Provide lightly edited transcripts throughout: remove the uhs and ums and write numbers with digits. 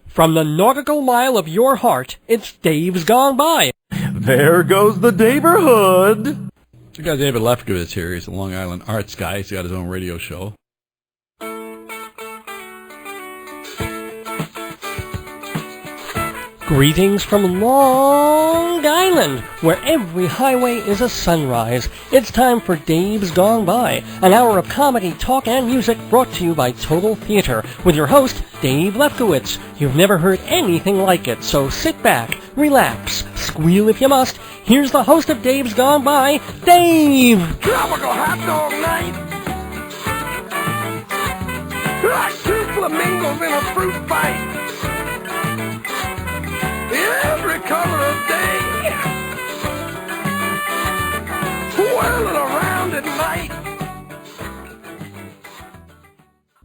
From the nautical mile of your heart, it's Dave's Gone By. There goes the neighborhood. We got David Lefkowitz here. He's a Long Island arts guy. He's got his own radio show. Greetings from Long Island, where every highway is a sunrise. It's time for Dave's Gone By, an hour of comedy, talk, and music brought to you by Total Theater, with your host, Dave Lefkowitz. You've never heard anything like it, so sit back, relax, squeal if you must. Here's the host of Dave's Gone By, Dave! Tropical hot dog night! Like two flamingos in a fruit fight! Every color of day, whirling around at night.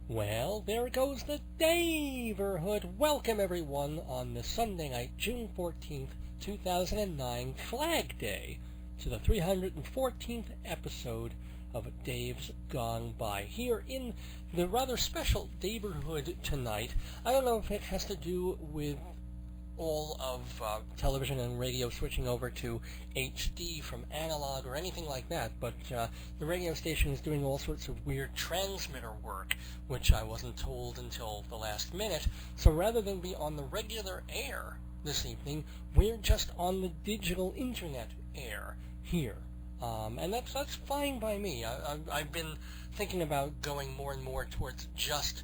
Well, there goes the Daverhood. Welcome, everyone, on the Sunday night, June 14th, 2009, Flag Day, to the 314th episode of Dave's Gone By. Here in the rather special Daverhood tonight, I don't know if it has to do with all of television and radio switching over to HD from analog or anything like that, but the radio station is doing all sorts of weird transmitter work, which I wasn't told until the last minute. So rather than be on the regular air this evening, we're just on the digital internet air here. And that's fine by me. I've been thinking about going more and more towards just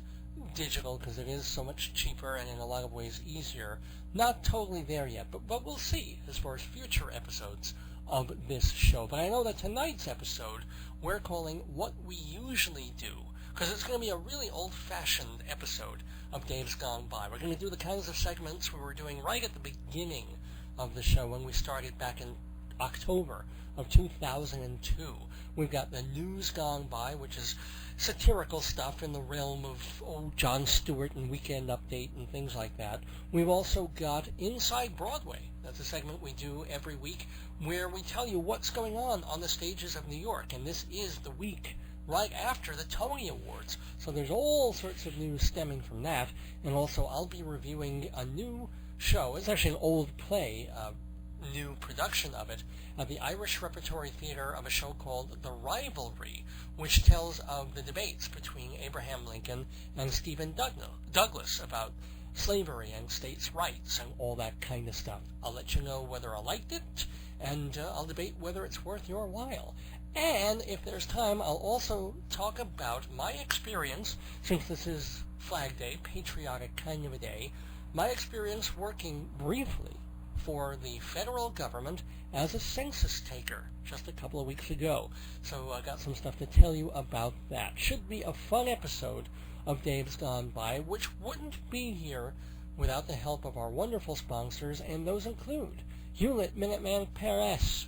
digital because it is so much cheaper and in a lot of ways easier. Not totally there yet, but we'll see as far as future episodes of this show. But I know that tonight's episode we're calling What We Usually Do, because it's going to be a really old-fashioned episode of Dave's Gone By. We're going to do the kinds of segments we were doing right at the beginning of the show when we started back in October of 2002. We've got the News Gone By, which is satirical stuff in the realm of Jon Stewart and Weekend Update and things like that. We've also got Inside Broadway. That's a segment we do every week where we tell you what's going on the stages of New York. And this is the week right after the Tony Awards. So there's all sorts of news stemming from that. And also I'll be reviewing a new show. It's actually an old play, new production of it at the Irish Repertory Theatre of a show called The Rivalry, which tells of the debates between Abraham Lincoln and Stephen Douglas about slavery and states' rights and all that kind of stuff. I'll let you know whether I liked it, and I'll debate whether it's worth your while. And if there's time, I'll also talk about my experience, since this is Flag Day, patriotic kind of a day, my experience working briefly for the federal government as a census taker just a couple of weeks ago. So I got some stuff to tell you about that. Should be a fun episode of Dave's Gone By, which wouldn't be here without the help of our wonderful sponsors, and those include Hewlett Minuteman Press,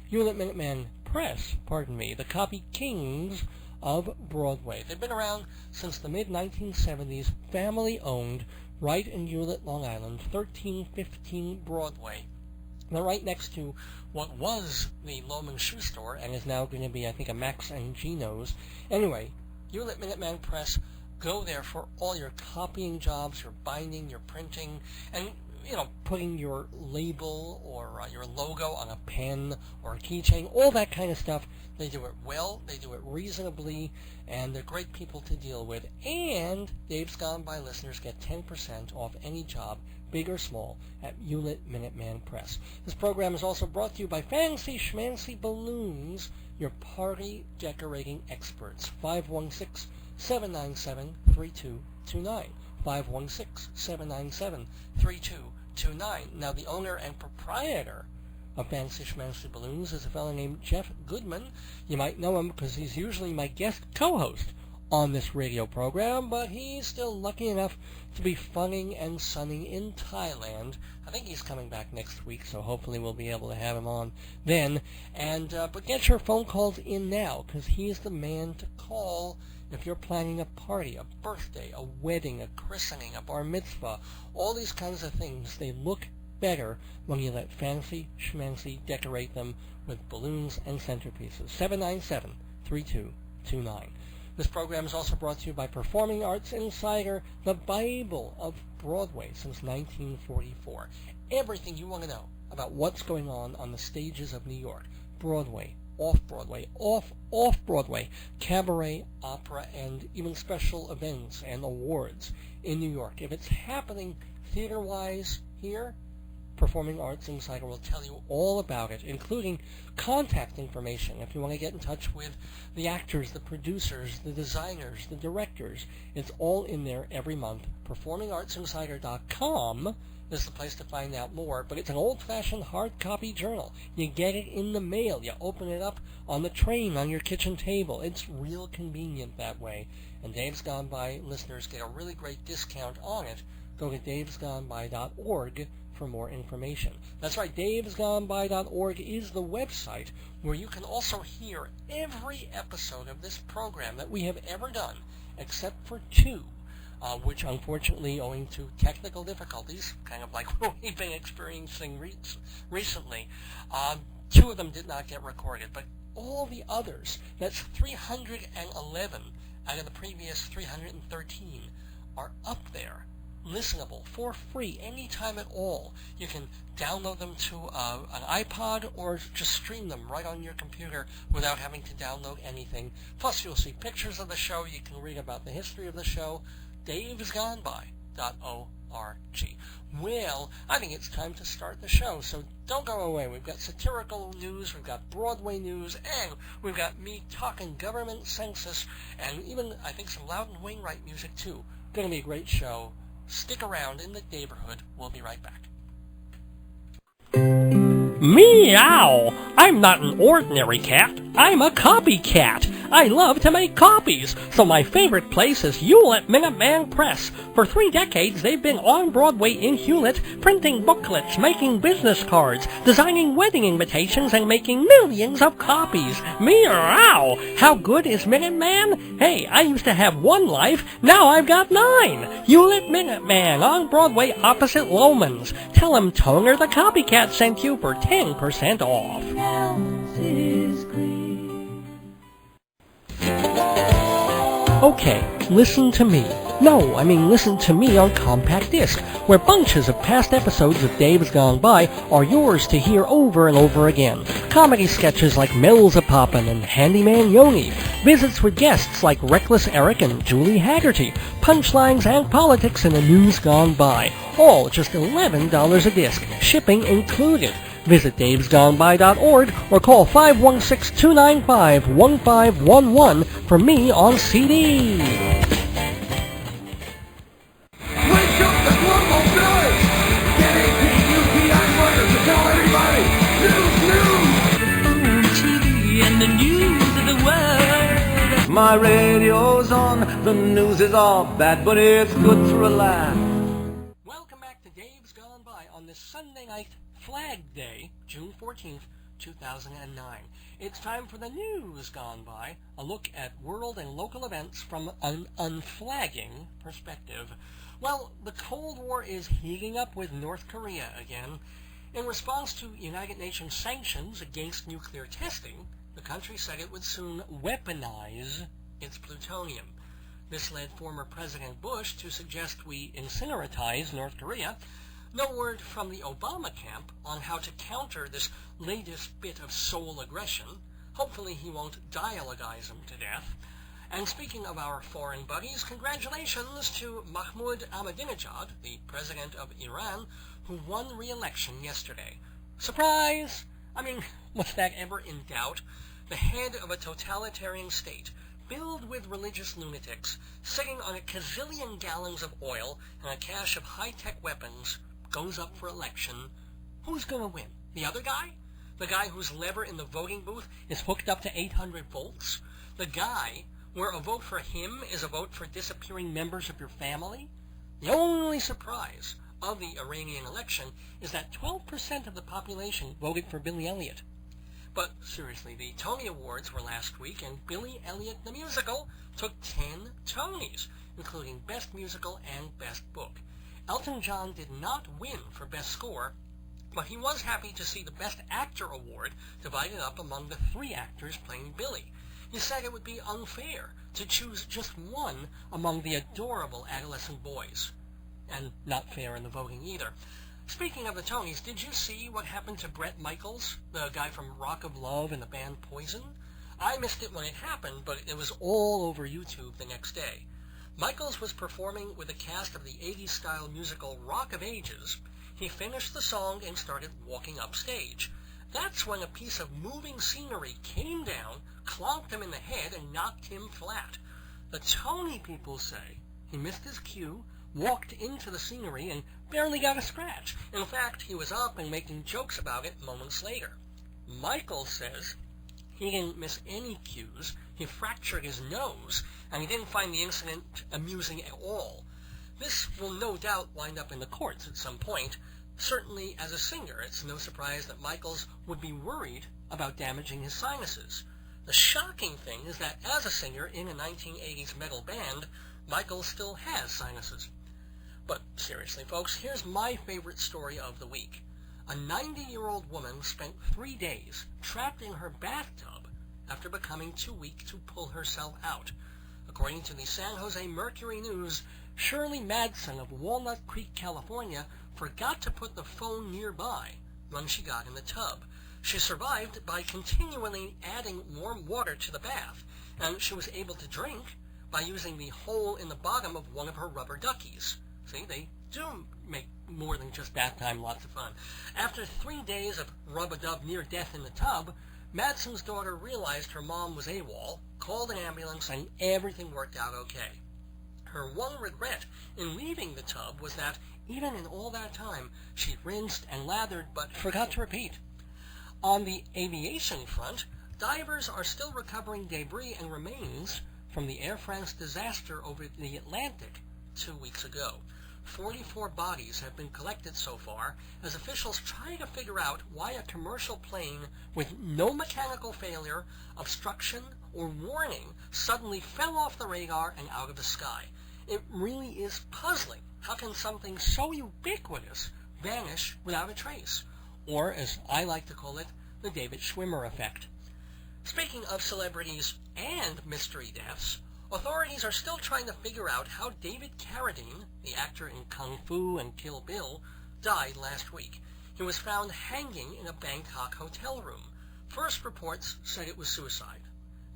Hewlett Minuteman Press, the copy kings of Broadway. They've been around since the mid-1970s, family-owned, right in Hewlett, Long Island, 1315 Broadway. They're right next to what was the Loman Shoe Store and is now going to be, I think, a Max and Gino's. Anyway, Hewlett Minuteman Press, go there for all your copying jobs, your binding, your printing, and, putting your label or your logo on a pen or a keychain, all that kind of stuff. They do it well, they do it reasonably, and they're great people to deal with. And Dave's Gone By listeners get 10% off any job, big or small, at Hewlett Minuteman Press. This program is also brought to you by Fancy Schmancy Balloons, your party decorating experts. 516-797-3229. 516-797-3229. Now, the owner and proprietor of Fancy Schmancy Balloons is a fellow named Jeff Goodman. You might know him because he's usually my guest co-host on this radio program, but he's still lucky enough to be funning and sunning in Thailand. I think he's coming back next week, so hopefully we'll be able to have him on then. And but get your phone calls in now, because he's the man to call if you're planning a party, a birthday, a wedding, a christening, a bar mitzvah, all these kinds of things. They look better when you let Fancy Schmancy decorate them with balloons and centerpieces. 797-3229. This program is also brought to you by Performing Arts Insider, the Bible of Broadway since 1944. Everything you want to know about what's going on the stages of New York, Broadway, off-Broadway, off-Broadway, cabaret, opera, and even special events and awards in New York. If it's happening theater-wise here, Performing Arts Insider will tell you all about it, including contact information if you want to get in touch with the actors, the producers, the designers, the directors. It's all in there every month. PerformingArtsInsider.com is the place to find out more, but it's an old-fashioned hard copy journal. You get it in the mail. You open it up on the train on your kitchen table. It's real convenient that way. And Dave's Gone By listeners get a really great discount on it. Go to davesgoneby.org for more information. That's right, davesgoneby.org is the website where you can also hear every episode of this program that we have ever done, except for two, which unfortunately, owing to technical difficulties, kind of like what we've been experiencing recently, two of them did not get recorded, but all the others, that's 311 out of the previous 313, are up there, listenable for free anytime at all. You can download them to an iPod or just stream them right on your computer without having to download anything. Plus, you'll see pictures of the show. You can read about the history of the show. davesgoneby.org. Well, I think it's time to start the show, so don't go away. We've got satirical news, we've got Broadway news, and we've got me talking government census, and even, I think, some Loudon Wainwright music, too. Going to be a great show. Stick around in the neighborhood. We'll be right back. Meow! I'm not an ordinary cat. I'm a copycat. I love to make copies, so my favorite place is Hewlett Minuteman Press. For 3 decades, they've been on Broadway in Hewlett, printing booklets, making business cards, designing wedding invitations, and making millions of copies. Meow! How good is Minuteman? Hey, I used to have 1 life, now I've got 9. Hewlett Minuteman on Broadway opposite Loman's. Tell him Toner the Copycat sent you for 10% off. Okay, listen to me. No, I mean listen to me on compact disc, where bunches of past episodes of Dave's Gone By are yours to hear over and over again. Comedy sketches like Mel's a Poppin' and Handyman Yoni, visits with guests like Reckless Eric and Julie Haggerty, punchlines and politics in the News Gone By, all just $11 a disc, shipping included. Visit davesgoneby.org or call 516-295-1511 for me on CD. Wake up the global village! Get 18 UPI murders to tell everybody! News! TV and the news of the world. My radio's on, the news is all bad, but it's good for a laugh. Welcome back to Dave's Gone By on this Sunday night Flag Day, June 14th, 2009. It's time for the News Gone By, a look at world and local events from an unflagging perspective. Well, the Cold War is heating up with North Korea again. In response to United Nations sanctions against nuclear testing, the country said it would soon weaponize its plutonium. This led former President Bush to suggest we incineratize North Korea. No word from the Obama camp on how to counter this latest bit of soul aggression. Hopefully he won't dialogize them to death. And speaking of our foreign buddies, congratulations to Mahmoud Ahmadinejad, the president of Iran, who won re-election yesterday. Surprise! I mean, was that ever in doubt? The head of a totalitarian state, filled with religious lunatics, sitting on a gazillion gallons of oil and a cache of high-tech weapons, goes up for election. Who's going to win? The other guy? The guy whose lever in the voting booth is hooked up to 800 volts? The guy where a vote for him is a vote for disappearing members of your family? The only surprise of the Iranian election is that 12% of the population voted for Billy Elliot. But seriously, the Tony Awards were last week, and Billy Elliot the Musical took 10 Tonys, including Best Musical and Best Book. Elton John did not win for Best Score, but he was happy to see the Best Actor award divided up among the 3 actors playing Billy. He said it would be unfair to choose just one among the adorable adolescent boys. And not fair in the voting either. Speaking of the Tonys, did you see what happened to Bret Michaels, the guy from Rock of Love and the band Poison? I missed it when it happened, but it was all over YouTube the next day. Michaels was performing with the cast of the 80s-style musical Rock of Ages. He finished the song and started walking upstage. That's when a piece of moving scenery came down, clonked him in the head, and knocked him flat. The Tony people say he missed his cue, walked into the scenery, and barely got a scratch. In fact, he was up and making jokes about it moments later. Michael says he didn't miss any cues, he fractured his nose, and he didn't find the incident amusing at all. This will no doubt wind up in the courts at some point. Certainly, as a singer, it's no surprise that Michaels would be worried about damaging his sinuses. The shocking thing is that as a singer in a 1980s metal band, Michaels still has sinuses. But seriously, folks, here's my favorite story of the week. A 90-year-old woman spent 3 days trapped in her bathtub after becoming too weak to pull herself out. According to the San Jose Mercury News, Shirley Madsen of Walnut Creek, California, forgot to put the phone nearby when she got in the tub. She survived by continually adding warm water to the bath, and she was able to drink by using the hole in the bottom of one of her rubber duckies. See, they do make more than just bath time lots of fun. After 3 days of rub-a-dub near death in the tub, Madsen's daughter realized her mom was AWOL, called an ambulance, and everything worked out okay. Her one regret in leaving the tub was that, even in all that time, she rinsed and lathered but forgot to repeat. On the aviation front, divers are still recovering debris and remains from the Air France disaster over the Atlantic 2 weeks ago. 44 bodies have been collected so far as officials try to figure out why a commercial plane with no mechanical failure, obstruction, or warning suddenly fell off the radar and out of the sky. It really is puzzling. How can something so ubiquitous vanish without a trace? Or, as I like to call it, the David Schwimmer effect. Speaking of celebrities and mystery deaths, authorities are still trying to figure out how David Carradine, the actor in Kung Fu and Kill Bill, died last week. He was found hanging in a Bangkok hotel room. First reports said it was suicide.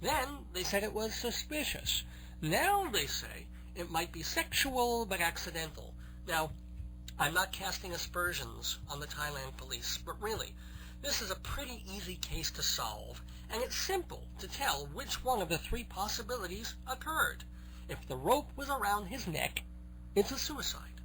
Then they said it was suspicious. Now they say it might be sexual but accidental. Now, I'm not casting aspersions on the Thailand police, but really, this is a pretty easy case to solve, and it's simple to tell which one of the 3 possibilities occurred. If the rope was around his neck, it's a suicide.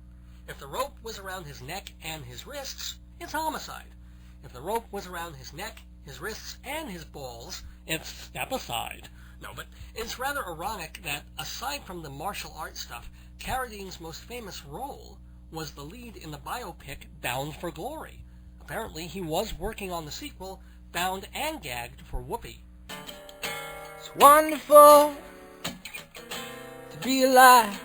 If the rope was around his neck and his wrists, it's homicide. If the rope was around his neck, his wrists, and his balls, it's step-aside. No, but it's rather ironic that, aside from the martial arts stuff, Carradine's most famous role was the lead in the biopic Bound for Glory. Apparently, he was working on the sequel, Bound and Gagged for Whoopi. It's wonderful to be alive,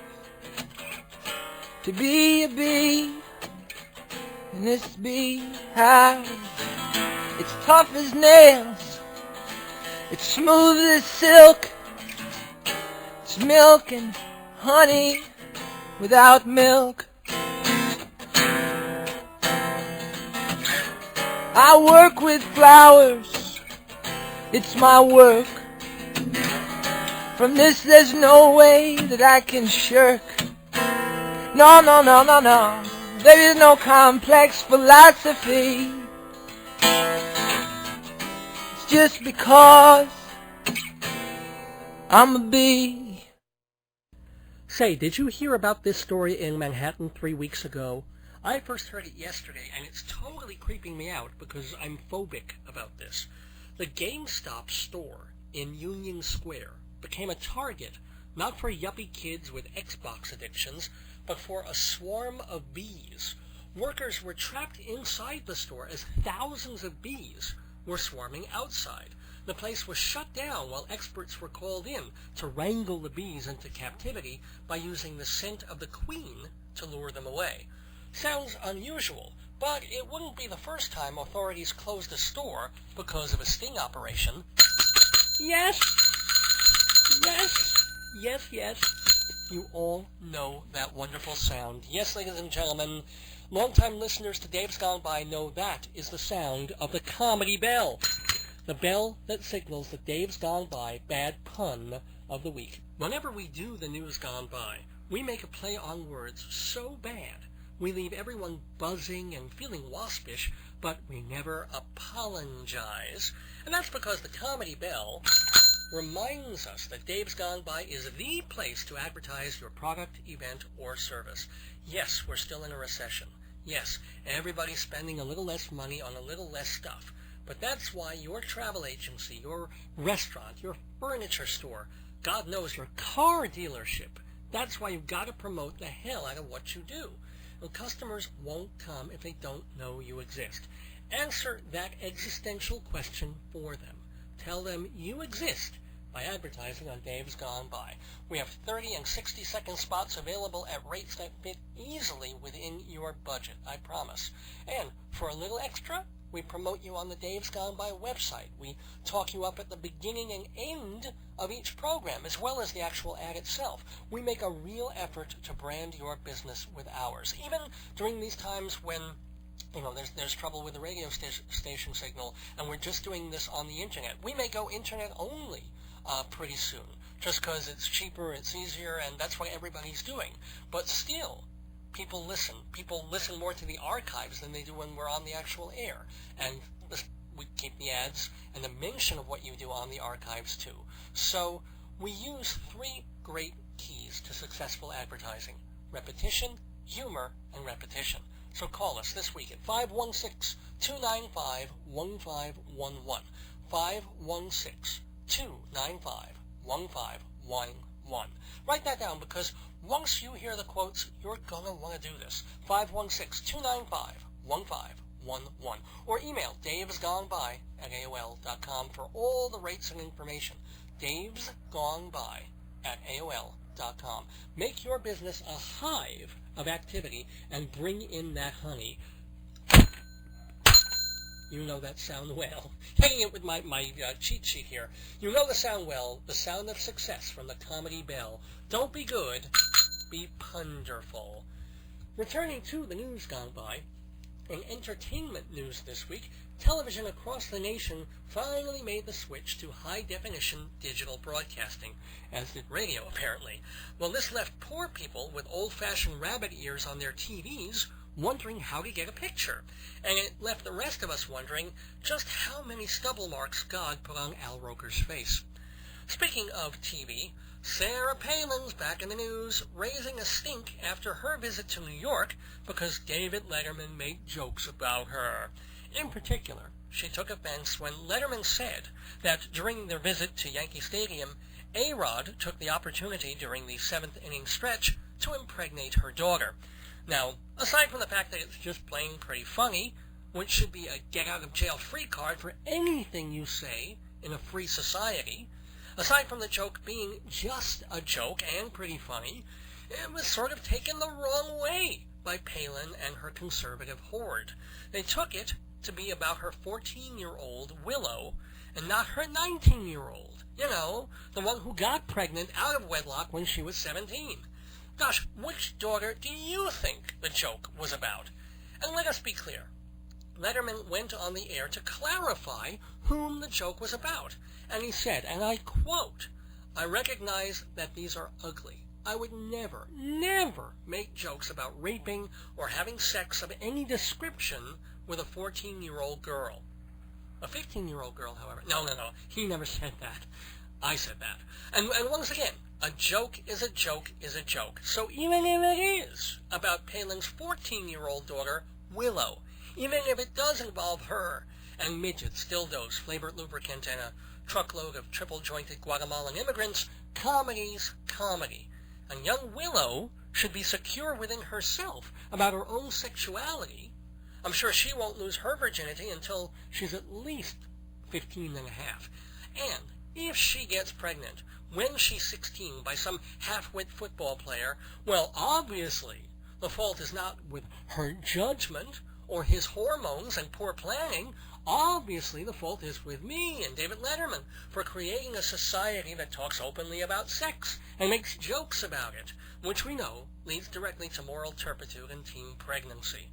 to be a bee in this beehive. It's tough as nails, it's smooth as silk, it's milk and honey without milk. I work with flowers, it's my work. From this there's no way that I can shirk. No, no, no, no, no, there is no complex philosophy. It's just because I'm a bee. Say, did you hear about this story in Manhattan 3 weeks ago? I first heard it yesterday, and it's totally creeping me out because I'm phobic about this. The GameStop store in Union Square became a target not for yuppie kids with Xbox addictions, but for a swarm of bees. Workers were trapped inside the store as thousands of bees were swarming outside. The place was shut down while experts were called in to wrangle the bees into captivity by using the scent of the queen to lure them away. Sounds unusual, but it wouldn't be the first time authorities closed a store because of a sting operation. Yes? Yes. You all know that wonderful sound. Yes, ladies and gentlemen, longtime listeners to Dave's Gone By know that is the sound of the comedy bell. The bell that signals the Dave's Gone By bad pun of the week. Whenever we do the News Gone By, we make a play on words so bad, we leave everyone buzzing and feeling waspish, but we never apologize. And that's because the comedy bell reminds us that Dave's Gone By is the place to advertise your product, event, or service. Yes, we're still in a recession. Yes, everybody's spending a little less money on a little less stuff. But that's why your travel agency, your restaurant, your furniture store, God knows your car dealership, that's why you've got to promote the hell out of what you do. And customers won't come if they don't know you exist. Answer that existential question for them. Tell them you exist by advertising on Dave's Gone By. We have 30 and 60-second spots available at rates that fit easily within your budget, I promise. And for a little extra, we promote you on the Dave's Gone By website. We talk you up at the beginning and end of each program, as well as the actual ad itself. We make a real effort to brand your business with ours, even during these times when there's trouble with the radio station signal, and we're just doing this on the internet. We may go internet only pretty soon, just because it's cheaper, it's easier, and that's what everybody's doing. But still, people listen. People listen more to the archives than they do when we're on the actual air. And we keep the ads and the mention of what you do on the archives too. So we use 3 great keys to successful advertising: repetition, humor, and repetition. So call us this week at 516-295-1511. 516-295-1511. Write that down, because once you hear the quotes, you're going to want to do this. 516-295-1511. Or email davesgoneby@aol.com for all the rates and information. davesgoneby@aol.com. Make your business a hive of activity and bring in that honey. You know that sound well. Hanging it with my cheat sheet here. You know the sound well, the sound of success from the comedy bell. Don't be good, be punderful. Returning to the News Gone By, in entertainment news this week, television across the nation finally made the switch to high-definition digital broadcasting, as did radio, apparently. Well, this left poor people with old-fashioned rabbit ears on their TVs wondering how to get a picture, and it left the rest of us wondering just how many stubble marks God put on Al Roker's face. Speaking of TV, Sarah Palin's back in the news, raising a stink after her visit to New York because David Letterman made jokes about her. In particular, she took offense when Letterman said that during their visit to Yankee Stadium, A-Rod took the opportunity during the 7th-inning stretch to impregnate her daughter. Now, aside from the fact that it's just plain pretty funny, which should be a get-out-of-jail-free card for anything you say in a free society, aside from the joke being just a joke and pretty funny, it was sort of taken the wrong way by Palin and her conservative horde. They took it to be about her 14-year-old Willow and not her 19-year-old. You know, the one who got pregnant out of wedlock when she was 17. Gosh, which daughter do you think the joke was about? And let us be clear. Letterman went on the air to clarify whom the joke was about. And he said, and I quote, "I recognize that these are ugly. I would never, never make jokes about raping or having sex of any description with a 14-year-old girl." A 15-year-old girl, however. No. He never said that. I said that. And once again, a joke is a joke is a joke. So even if it is about Palin's 14-year-old daughter, Willow, even if it does involve her and midgets, dildos, flavored lubricant, and a truckload of triple-jointed Guatemalan immigrants, comedy's comedy. And young Willow should be secure within herself about her own sexuality. I'm sure she won't lose her virginity until she's at least 15 and a half. And if she gets pregnant when she's 16 by some half-wit football player, well, obviously, the fault is not with her judgment or his hormones and poor planning. Obviously, the fault is with me and David Letterman for creating a society that talks openly about sex and makes jokes about it, which we know leads directly to moral turpitude and teen pregnancy.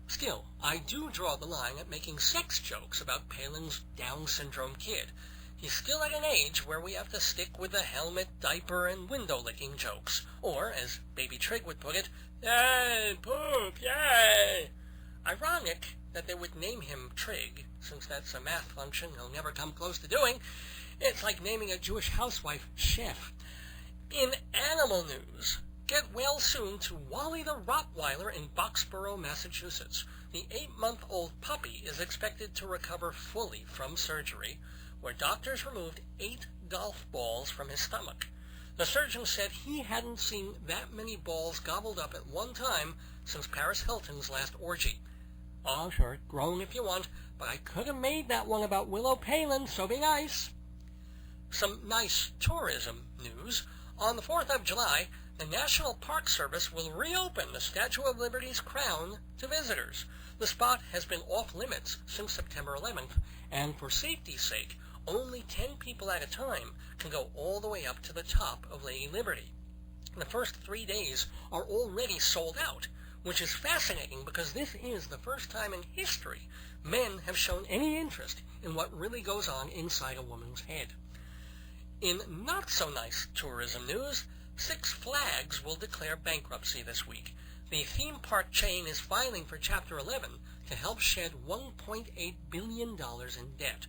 Still, I do draw the line at making sex jokes about Palin's Down syndrome kid. He's still at an age where we have to stick with the helmet, diaper, and window-licking jokes, or, as Baby Trig would put it, yay, poop, yay! Ironic that they would name him Trig, since that's a math function he'll never come close to doing. It's like naming a Jewish housewife Chef. In animal news, get well soon to Wally the Rottweiler in Boxborough, Massachusetts. The 8-month-old puppy is expected to recover fully from surgery, where doctors removed 8 golf balls from his stomach. The surgeon said he hadn't seen that many balls gobbled up at one time since Paris Hilton's last orgy. Oh, sure, groan if you want, but I could have made that one about Willow Palin, so be nice. Some nice tourism news. On the 4th of July, the National Park Service will reopen the Statue of Liberty's crown to visitors. The spot has been off limits since September 11th, and for safety's sake, only 10 people at a time can go all the way up to the top of Lady Liberty. The first 3 days are already sold out, which is fascinating because this is the first time in history men have shown any interest in what really goes on inside a woman's head. In not-so-nice tourism news, Six Flags will declare bankruptcy this week. The theme park chain is filing for Chapter 11 to help shed $1.8 billion in debt.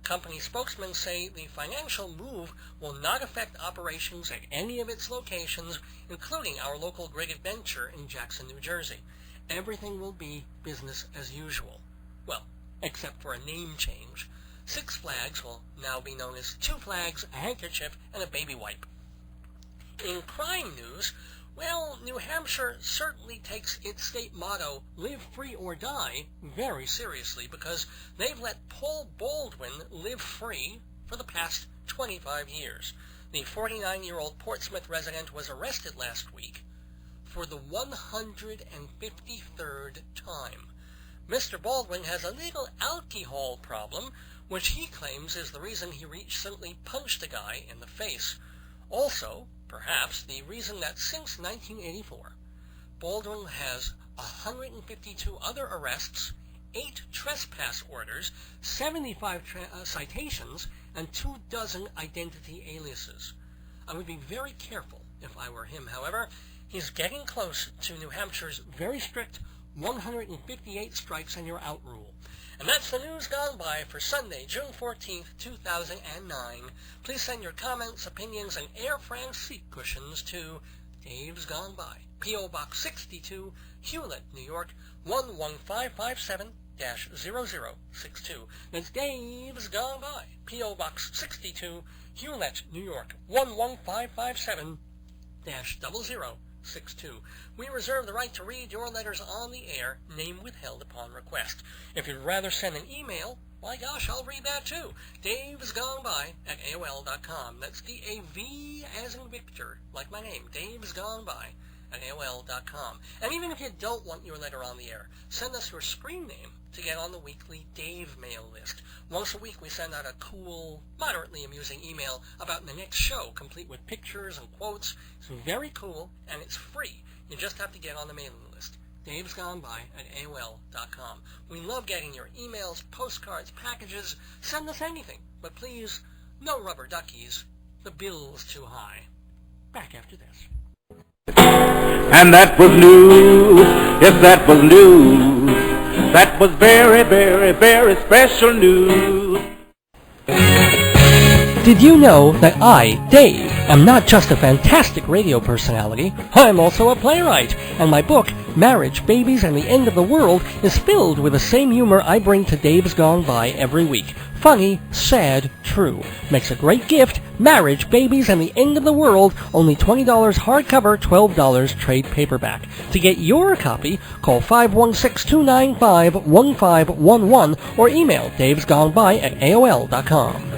Company spokesmen say the financial move will not affect operations at any of its locations, including our local Great Adventure in Jackson, New Jersey. Everything will be business as usual. Well, except for a name change. Six Flags will now be known as Two Flags, a handkerchief, and a baby wipe. In crime news, well, New Hampshire certainly takes its state motto, live free or die, very seriously because they've let Paul Baldwin live free for the past 25 years. The 49-year-old Portsmouth resident was arrested last week for the 153rd time. Mr. Baldwin has a little alcohol problem, which he claims is the reason he recently punched a guy in the face. Also, perhaps the reason that since 1984, Baldwin has 152 other arrests, 8 trespass orders, 75 citations, and 24 identity aliases. I would be very careful if I were him, however. He's getting close to New Hampshire's very strict 158 strikes and you're out rule. And that's the news gone by for Sunday, June 14th, 2009. Please send your comments, opinions, and Air France seat cushions to Dave's Gone By, P.O. Box 62, Hewlett, New York, 11557-0062. That's Dave's Gone By, P.O. Box 62, Hewlett, New York, 11557-0062. We reserve the right to read your letters on the air, name withheld upon request. If you'd rather send an email, why gosh, I'll read that too. davesgoneby@aol.com. That's D-A-V as in Victor, like my name, davesgoneby@aol.com. And even if you don't want your letter on the air, send us your screen name to get on the weekly Dave mail list. Once a week we send out a cool, moderately amusing email about the next show, complete with pictures and quotes. It's very cool, and it's free. You just have to get on the mailing list. davesgoneby@aol.com. We love getting your emails, postcards, packages. Send us anything, but please, no rubber duckies. The bill's too high. Back after this. And that was news. Yes, that was news. That was very, very, very special news. Did you know that I, Dave, am not just a fantastic radio personality, I'm also a playwright, and my book, Marriage, Babies, and the End of the World, is filled with the same humor I bring to Dave's Gone By every week. Funny, sad, true. Makes a great gift. Marriage, Babies, and the End of the World, only $20 hardcover, $12 trade paperback. To get your copy, call 516-295-1511 or email davesgoneby@aol.com.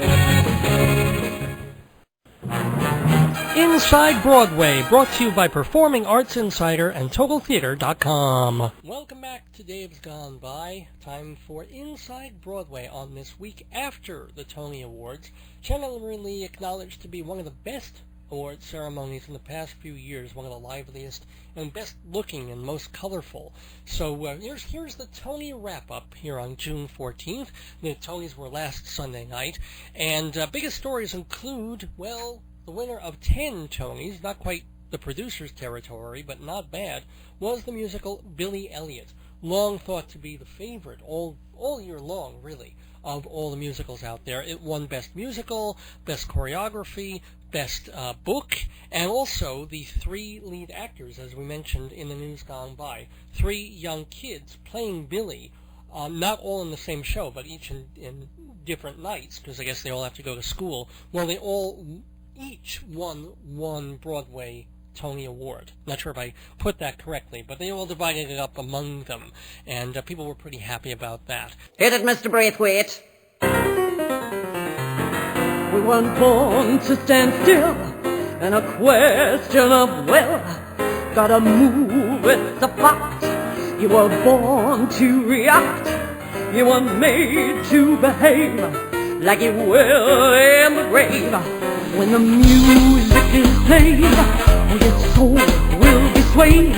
In Inside Broadway, brought to you by Performing Arts Insider and TotalTheater.com. Welcome back to Dave's Gone By. Time for Inside Broadway on this week after the Tony Awards, generally acknowledged to be one of the best award ceremonies in the past few years, one of the liveliest and best looking and most colorful. So here's the Tony wrap-up here on June 14th. The Tonys were last Sunday night, and biggest stories include, well, the winner of 10 Tonys, not quite the producer's territory, but not bad, was the musical Billy Elliot, long thought to be the favorite all year long, really, of all the musicals out there. It won Best Musical, Best Choreography, Best Book, and also the 3 lead actors, as we mentioned in the news gone by. 3 young kids playing Billy, not all in the same show, but each in different nights, because I guess they all have to go to school. Well, they each won one Broadway Tony Award. Not sure if I put that correctly, but they all divided it up among them, and people were pretty happy about that. Hit it, Mr. Braithwaite. We weren't born to stand still, and a question of, well, gotta move, it's a fact. You were born to react, you were made to behave like you will in the grave. When the music is played, your soul will be swayed,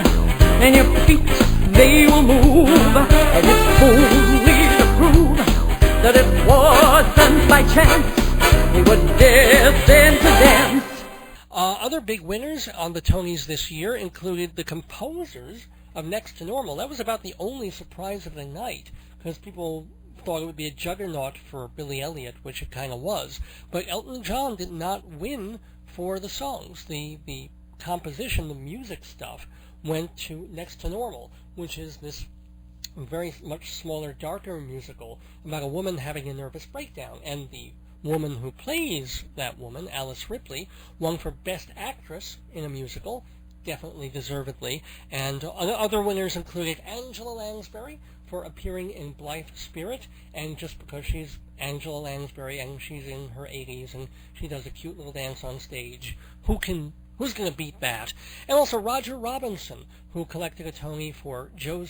and your feet, they will move, and it's only to prove that it wasn't by chance we were destined to dance. Other big winners on the Tonys this year included the composers of Next to Normal. That was about the only surprise of the night, because people thought it would be a juggernaut for Billy Elliot, which it kind of was. But Elton John did not win for the songs. The composition, the music stuff, went to Next to Normal, which is this very much smaller, darker musical about a woman having a nervous breakdown. And the woman who plays that woman, Alice Ripley, won for Best Actress in a Musical, definitely deservedly. And other winners included Angela Lansbury for appearing in Blithe Spirit, and just because she's Angela Lansbury and she's in her 80s and she does a cute little dance on stage, who's going to beat that? And also Roger Robinson, who collected a Tony for Joe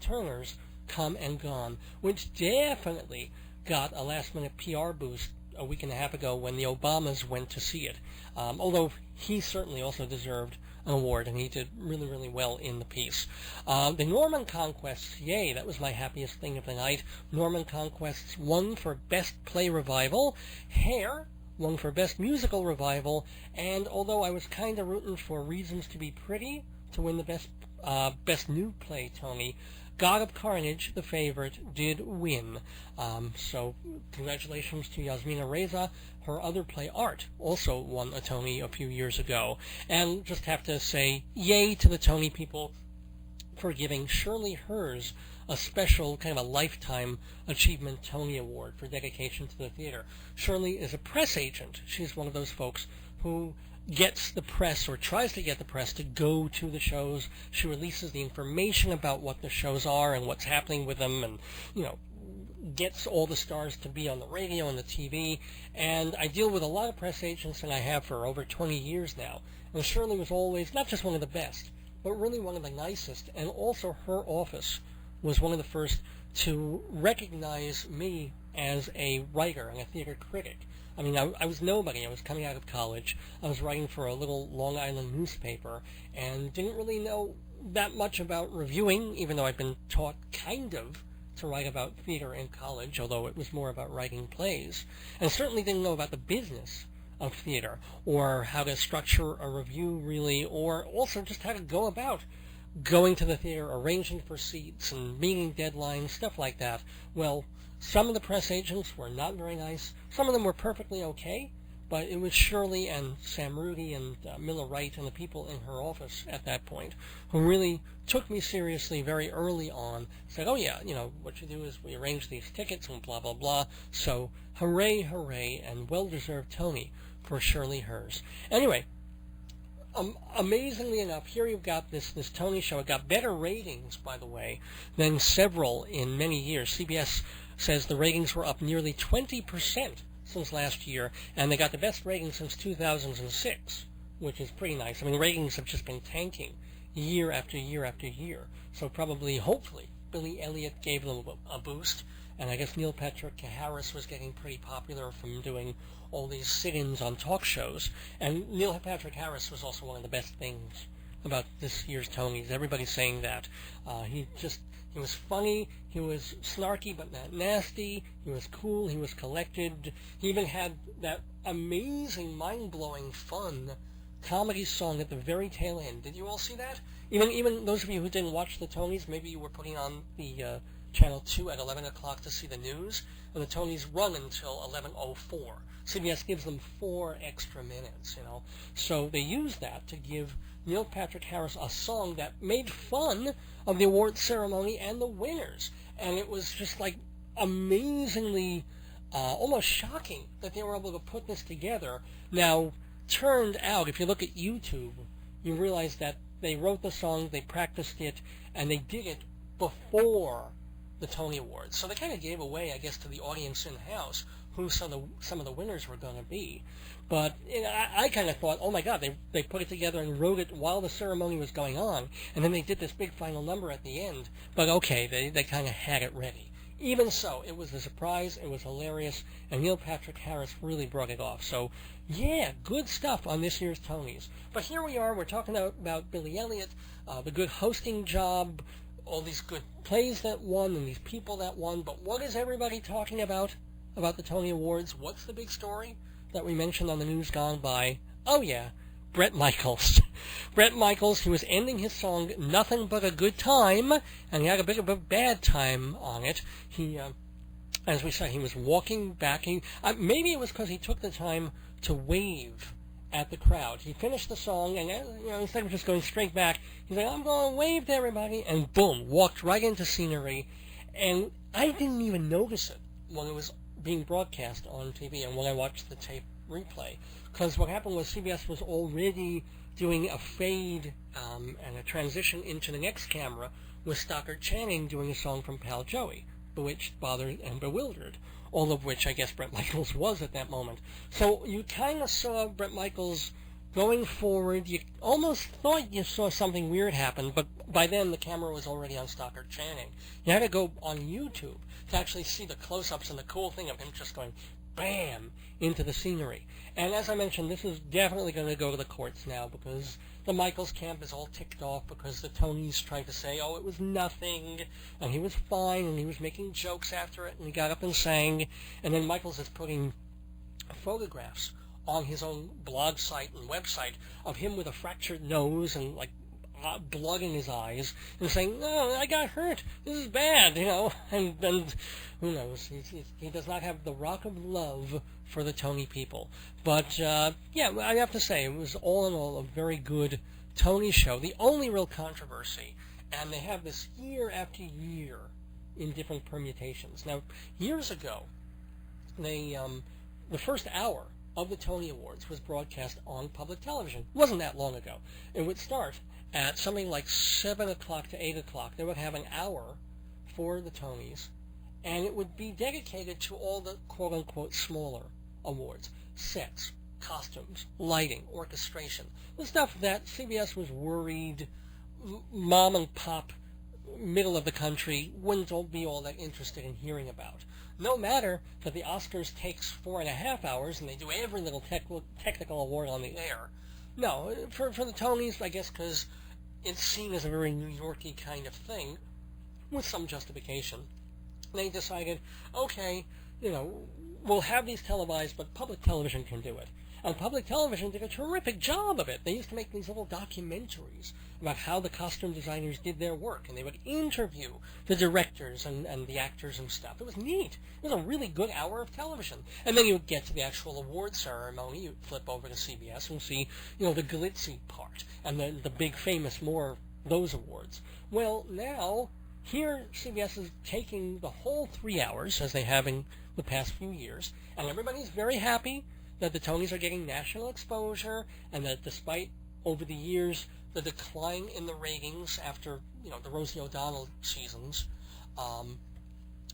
Turner's Come and Gone, which definitely got a last-minute PR boost a week and a half ago when the Obamas went to see it. Although he certainly also deserved an award, and he did really, really well in the piece. The Norman Conquests, yay, that was my happiest thing of the night. Norman Conquests won for Best Play Revival. Hair won for Best Musical Revival, and although I was kind of rooting for Reasons to Be Pretty to win the Best New Play Tony, God of Carnage, the favorite, did win. So congratulations to Yasmina Reza. Her other play, Art, also won a Tony a few years ago. And just have to say yay to the Tony people for giving Shirley Hers a special kind of a Lifetime Achievement Tony Award for dedication to the theater. Shirley is a press agent. She's one of those folks who gets the press, or tries to get the press, to go to the shows. She releases the information about what the shows are and what's happening with them, and, gets all the stars to be on the radio and the TV. And I deal with a lot of press agents, and I have for over 20 years now. And Shirley was always not just one of the best, but really one of the nicest. And also her office was one of the first to recognize me as a writer and a theater critic. I mean, I was nobody. I was coming out of college. I was writing for a little Long Island newspaper and didn't really know that much about reviewing, even though I'd been taught kind of to write about theater in college, although it was more about writing plays. And certainly didn't know about the business of theater, or how to structure a review, really, or also just how to go about going to the theater, arranging for seats, and meeting deadlines, stuff like that. Well, some of the press agents were not very nice. Some of them were perfectly okay, but it was Shirley and Sam Rudy and Miller Wright and the people in her office at that point who really took me seriously very early on. Said, oh yeah, what you do is we arrange these tickets and blah, blah, blah. So hooray, hooray, and well-deserved Tony for Shirley Hers. Anyway, amazingly enough, here you've got this Tony show. It got better ratings, by the way, than several in many years. CBS says the ratings were up nearly 20% since last year, and they got the best ratings since 2006. which is pretty nice. I mean, ratings have just been tanking year after year after year. So probably, hopefully, Billy Elliot gave them a boost. And I guess Neil Patrick Harris was getting pretty popular from doing all these sit-ins on talk shows. And Neil Patrick Harris was also one of the best things about this year's Tonys. Everybody's saying that. He was funny, he was snarky but not nasty, he was cool, he was collected. He even had that amazing, mind-blowing, fun comedy song at the very tail end. Did you all see that? Even those of you who didn't watch the Tonys, maybe you were putting on the Channel 2 at 11 o'clock to see the news, and the Tonys run until 11:04. CBS gives them 4 extra minutes, you know. So they used that to give Neil Patrick Harris a song that made fun of the awards ceremony and the winners. And it was just like amazingly, almost shocking that they were able to put this together. Now, turned out, if you look at YouTube, you realize that they wrote the song, they practiced it, and they did it before the Tony Awards. So they kind of gave away, I guess, to the audience in-house who some of the winners were going to be. But you know, I kind of thought, oh my God, they put it together and wrote it while the ceremony was going on, and then they did this big final number at the end. But okay, they kind of had it ready. Even so, it was a surprise, it was hilarious, and Neil Patrick Harris really brought it off. So, yeah, good stuff on this year's Tonys. But here we are, we're talking about Billy Elliot, the good hosting job, all these good plays that won, and these people that won. But what is everybody talking about the Tony Awards? What's the big story that we mentioned on the news gone by? Oh yeah, Bret Michaels. Bret Michaels, he was ending his song Nothing But a Good Time, and he had a bit of a bad time on it. He, as we said, he was walking back. Maybe it was because he took the time to wave at the crowd. He finished the song, and instead of just going straight back, he's like, I'm going to wave to everybody, and boom, walked right into scenery. And I didn't even notice it when it was being broadcast on TV and when I watched the tape replay. Because what happened was CBS was already doing a fade and a transition into the next camera with Stockard Channing doing a song from Pal Joey, Bewitched, Bothered, and Bewildered, all of which I guess Bret Michaels was at that moment. So you kind of saw Bret Michaels going forward. You almost thought you saw something weird happen, but by then the camera was already on Stockard Channing. You had to go on YouTube to actually see the close-ups and the cool thing of him just going bam into the scenery. And as I mentioned, this is definitely going to go to the courts now because the Michaels camp is all ticked off because the Tonys tried to say, oh, it was nothing, and he was fine, and he was making jokes after it, and he got up and sang, and then Michaels is putting photographs on his own blog site and website of him with a fractured nose and like blood in his eyes and saying, no, I got hurt, this is bad, and who knows, he does not have the rock of love for the Tony people. But yeah, I have to say, it was all in all a very good Tony show. The only real controversy, and they have this year after year in different permutations. Now, years ago, they the first hour of the Tony Awards was broadcast on public television. It wasn't that long ago. It would start at something like 7 o'clock to 8 o'clock. They would have an hour for the Tonys, and it would be dedicated to all the quote-unquote smaller awards. Sets, costumes, lighting, orchestration. The stuff that CBS was worried mom and pop, middle of the country, wouldn't be all that interested in hearing about. No matter that the Oscars takes 4.5 hours and they do every little technical award on the air. No, for the Tonys, I guess because it's seen as a very New Yorky kind of thing, with some justification, they decided, okay, we'll have these televised, but public television can do it. And public television did a terrific job of it. They used to make these little documentaries about how the costume designers did their work, and they would interview the directors and the actors and stuff. It was neat. It was a really good hour of television. And then you would get to the actual award ceremony. You'd flip over to CBS and see, the glitzy part, and the big famous those awards. Well, now, here CBS is taking the whole 3 hours, as they have in the past few years, and everybody's very happy that the Tonys are getting national exposure, and that despite, over the years, the decline in the ratings after, the Rosie O'Donnell seasons, and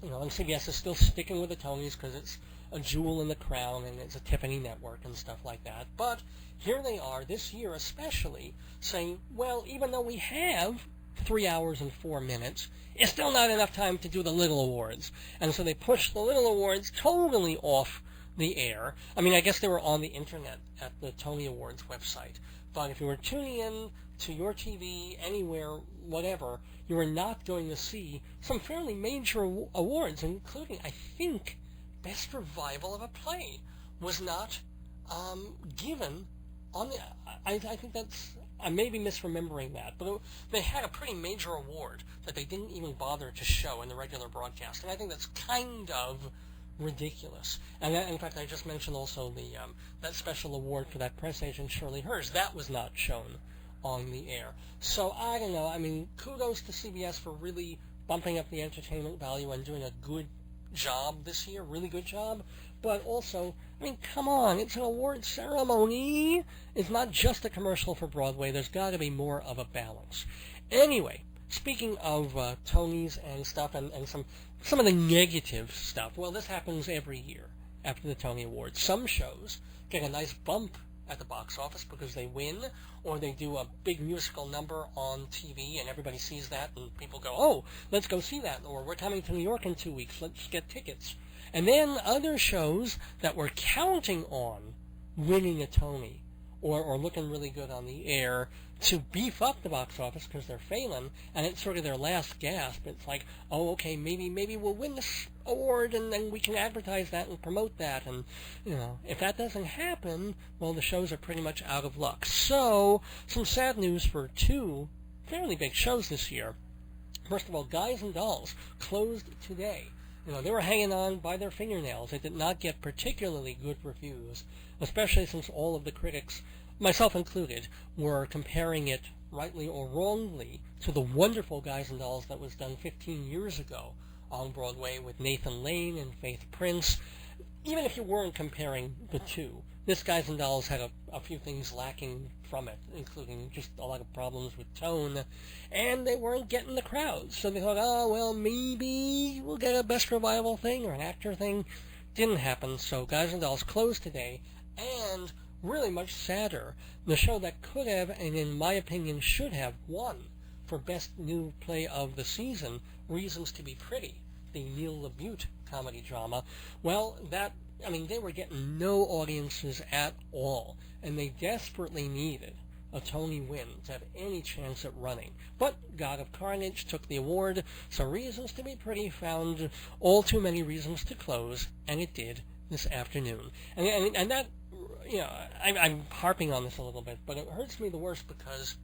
CBS is still sticking with the Tonys because a jewel in the crown, and it's a Tiffany network and stuff like that. But here they are, this year especially, saying, well, even though we have 3 hours and 4 minutes, it's still not enough time to do the Little Awards. And so they pushed the Little Awards totally off the air. I mean, I guess they were on the internet at the Tony Awards website. But if you were tuning in to your TV, anywhere, whatever, you were not going to see some fairly major awards, including, I think, Best Revival of a Play was not given on the... I think that's... I may be misremembering that, but they had a pretty major award that they didn't even bother to show in the regular broadcast, and I think that's kind of ridiculous. And that, in fact, I just mentioned also the that special award for that press agent Shirley Hers. That was not shown on the air. So I don't know. I mean, kudos to CBS for really bumping up the entertainment value and doing a good job this year, really good job. But also, I mean, come on, it's an award ceremony. It's not just a commercial for Broadway. There's got to be more of a balance. Anyway, speaking of Tonys and stuff and some of the negative stuff, well, this happens every year after the Tony Awards. Some shows get a nice bump at the box office because they win, or they do a big musical number on TV and everybody sees that and people go, oh, let's go see that, or we're coming to New York in 2 weeks, let's get tickets. And then other shows that were counting on winning a Tony or looking really good on the air to beef up the box office because they're failing, and it's sort of their last gasp. It's like, oh, okay, maybe we'll win this award, and then we can advertise that and promote that. And, you know, if that doesn't happen, well, the shows are pretty much out of luck. So, some sad news for two fairly big shows this year. First of all, Guys and Dolls closed today. You know, they were hanging on by their fingernails. It did not get particularly good reviews, especially since all of the critics, myself included, were comparing it, rightly or wrongly, to the wonderful Guys and Dolls that was done 15 years ago on Broadway with Nathan Lane and Faith Prince. Even if you weren't comparing the two, this Guys and Dolls had a few things lacking from it, including just a lot of problems with tone, and they weren't getting the crowds. So they thought, oh, well, maybe we'll get a Best Revival thing or an actor thing. Didn't happen, so Guys and Dolls closed today, and really much sadder, the show that could have, and in my opinion should have, won for Best New Play of the Season, Reasons to Be Pretty, the Neil LaBute comedy drama. Well, they were getting no audiences at all, and they desperately needed a Tony win to have any chance at running. But God of Carnage took the award, so Reasons to Be Pretty found all too many reasons to close, and it did this afternoon. And that, you know, I'm harping on this a little bit, but it hurts me the worst because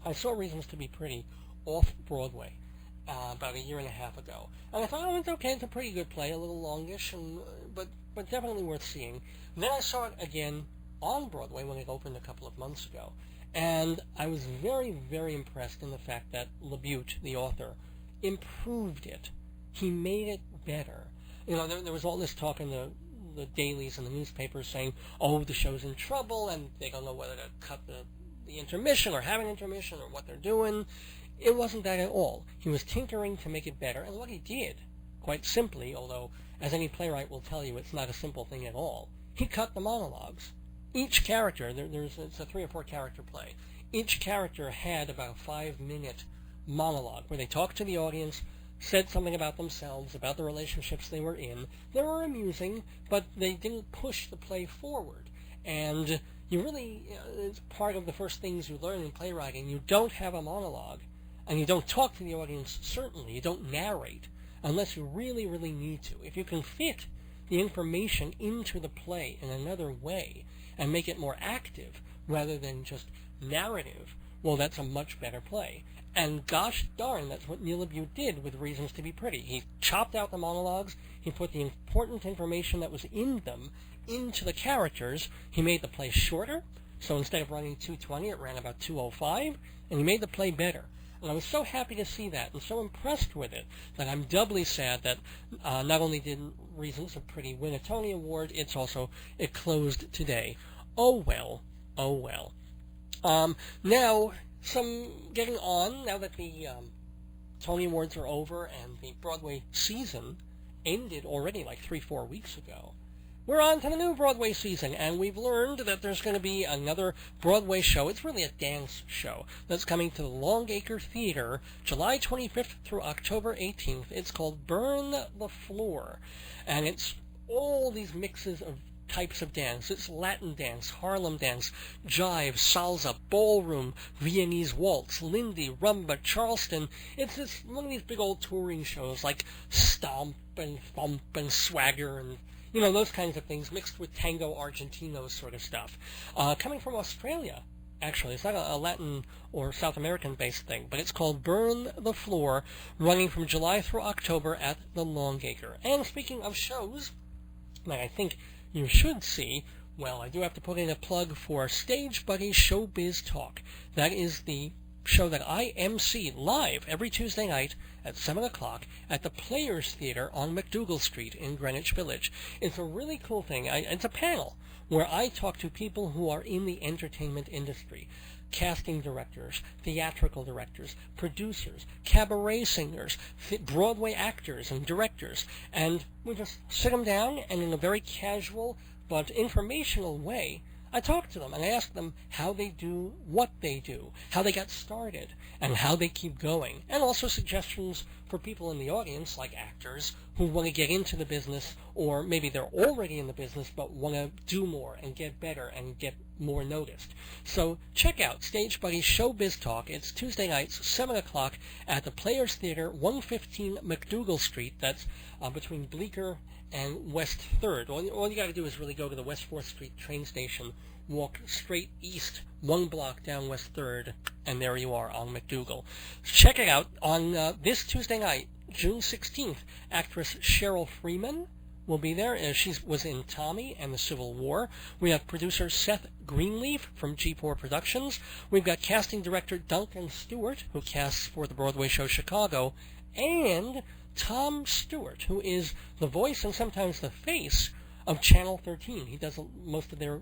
I saw Reasons to Be Pretty off Broadway about a year and a half ago. And I thought, oh, it's okay, it's a pretty good play, a little longish, but definitely worth seeing. Then I saw it again on Broadway when it opened a couple of months ago, and I was very, very impressed in the fact that LaBute, the author, improved it. He made it better. You know, there was all this talk in the dailies and the newspapers saying, oh, the show's in trouble, and they don't know whether to cut the intermission or have an intermission or what they're doing. It wasn't that at all. He was tinkering to make it better, and what he did, quite simply, although as any playwright will tell you, it's not a simple thing at all, he cut the monologues. Each character, it's a 3 or 4 character play, each character had about a 5-minute monologue where they talked to the audience, said something about themselves, about the relationships they were in. They were amusing, but they didn't push the play forward. And you really, it's part of the first things you learn in playwriting. You don't have a monologue, and you don't talk to the audience, certainly. You don't narrate, unless you really, really need to. If you can fit the information into the play in another way and make it more active rather than just narrative, well, that's a much better play. And gosh darn, that's what Neil LaBute did with Reasons to Be Pretty. He chopped out the monologues, he put the important information that was in them into the characters, he made the play shorter, so instead of running 2:20, it ran about 2:05, and he made the play better. And I was so happy to see that, and so impressed with it, that I'm doubly sad that not only did Reasons to Be Pretty win a Tony Award, it closed today. Oh well, oh well. Now, getting on, now that the Tony Awards are over and the Broadway season ended already like 3-4 weeks ago, We're on to the new Broadway season, and we've learned that there's going to be another Broadway show. It's really a dance show that's coming to the Longacre Theater July 25th through October 18th. It's called Burn the Floor, and it's all these mixes of types of dance. It's Latin dance, Harlem dance, jive, salsa, ballroom, Viennese waltz, Lindy, rumba, Charleston. It's one of these big old touring shows like Stomp and Thump and Swagger and those kinds of things mixed with tango argentino sort of stuff. Coming from Australia, actually. It's not a Latin or South American-based thing, but it's called Burn the Floor, running from July through October at the Longacre. And speaking of shows that I think you should see, well, I do have to put in a plug for Stage Buddy Showbiz Talk. That is the show that I MC live every Tuesday night at 7 o'clock at the Players Theater on McDougal Street in Greenwich Village. It's a really cool thing. It's a panel where I talk to people who are in the entertainment industry. Casting directors, theatrical directors, producers, cabaret singers, Broadway actors and directors. And we just sit them down and in a very casual but informational way, I talk to them and I ask them how they do what they do, how they got started, and how they keep going, and also suggestions for people in the audience, like actors, who want to get into the business, or maybe they're already in the business but want to do more and get better and get more noticed. So check out Stage Buddy Showbiz Talk. It's Tuesday nights, 7 o'clock, at the Players Theater, 115 McDougal Street. That's between Bleecker and West 3rd. All you got to do is really go to the West 4th Street train station, walk straight east, one block down West 3rd, and there you are on McDougal. Check it out on this Tuesday night, June 16th. Actress Cheryl Freeman will be there. She was in Tommy and the Civil War. We have producer Seth Greenleaf from G4 Productions. We've got casting director Duncan Stewart, who casts for the Broadway show Chicago, and Tom Stewart, who is the voice and sometimes the face of Channel 13. He does most of their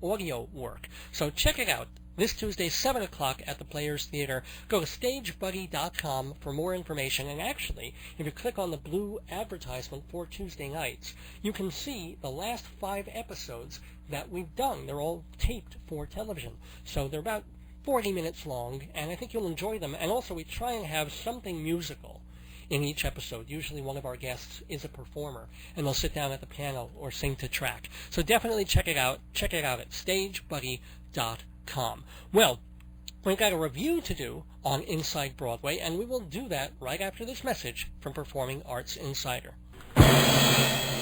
audio work. So check it out this Tuesday, 7 o'clock at the Players Theater. Go to stagebuddy.com for more information. And actually, if you click on the blue advertisement for Tuesday nights, you can see the last 5 episodes that we've done. They're all taped for television. So they're about 40 minutes long, and I think you'll enjoy them. And also, we try and have something musical in each episode. Usually one of our guests is a performer, and they'll sit down at the piano or sing to track. So definitely check it out. Check it out at stagebuddy.com. Well, we've got a review to do on Inside Broadway, and we will do that right after this message from Performing Arts Insider.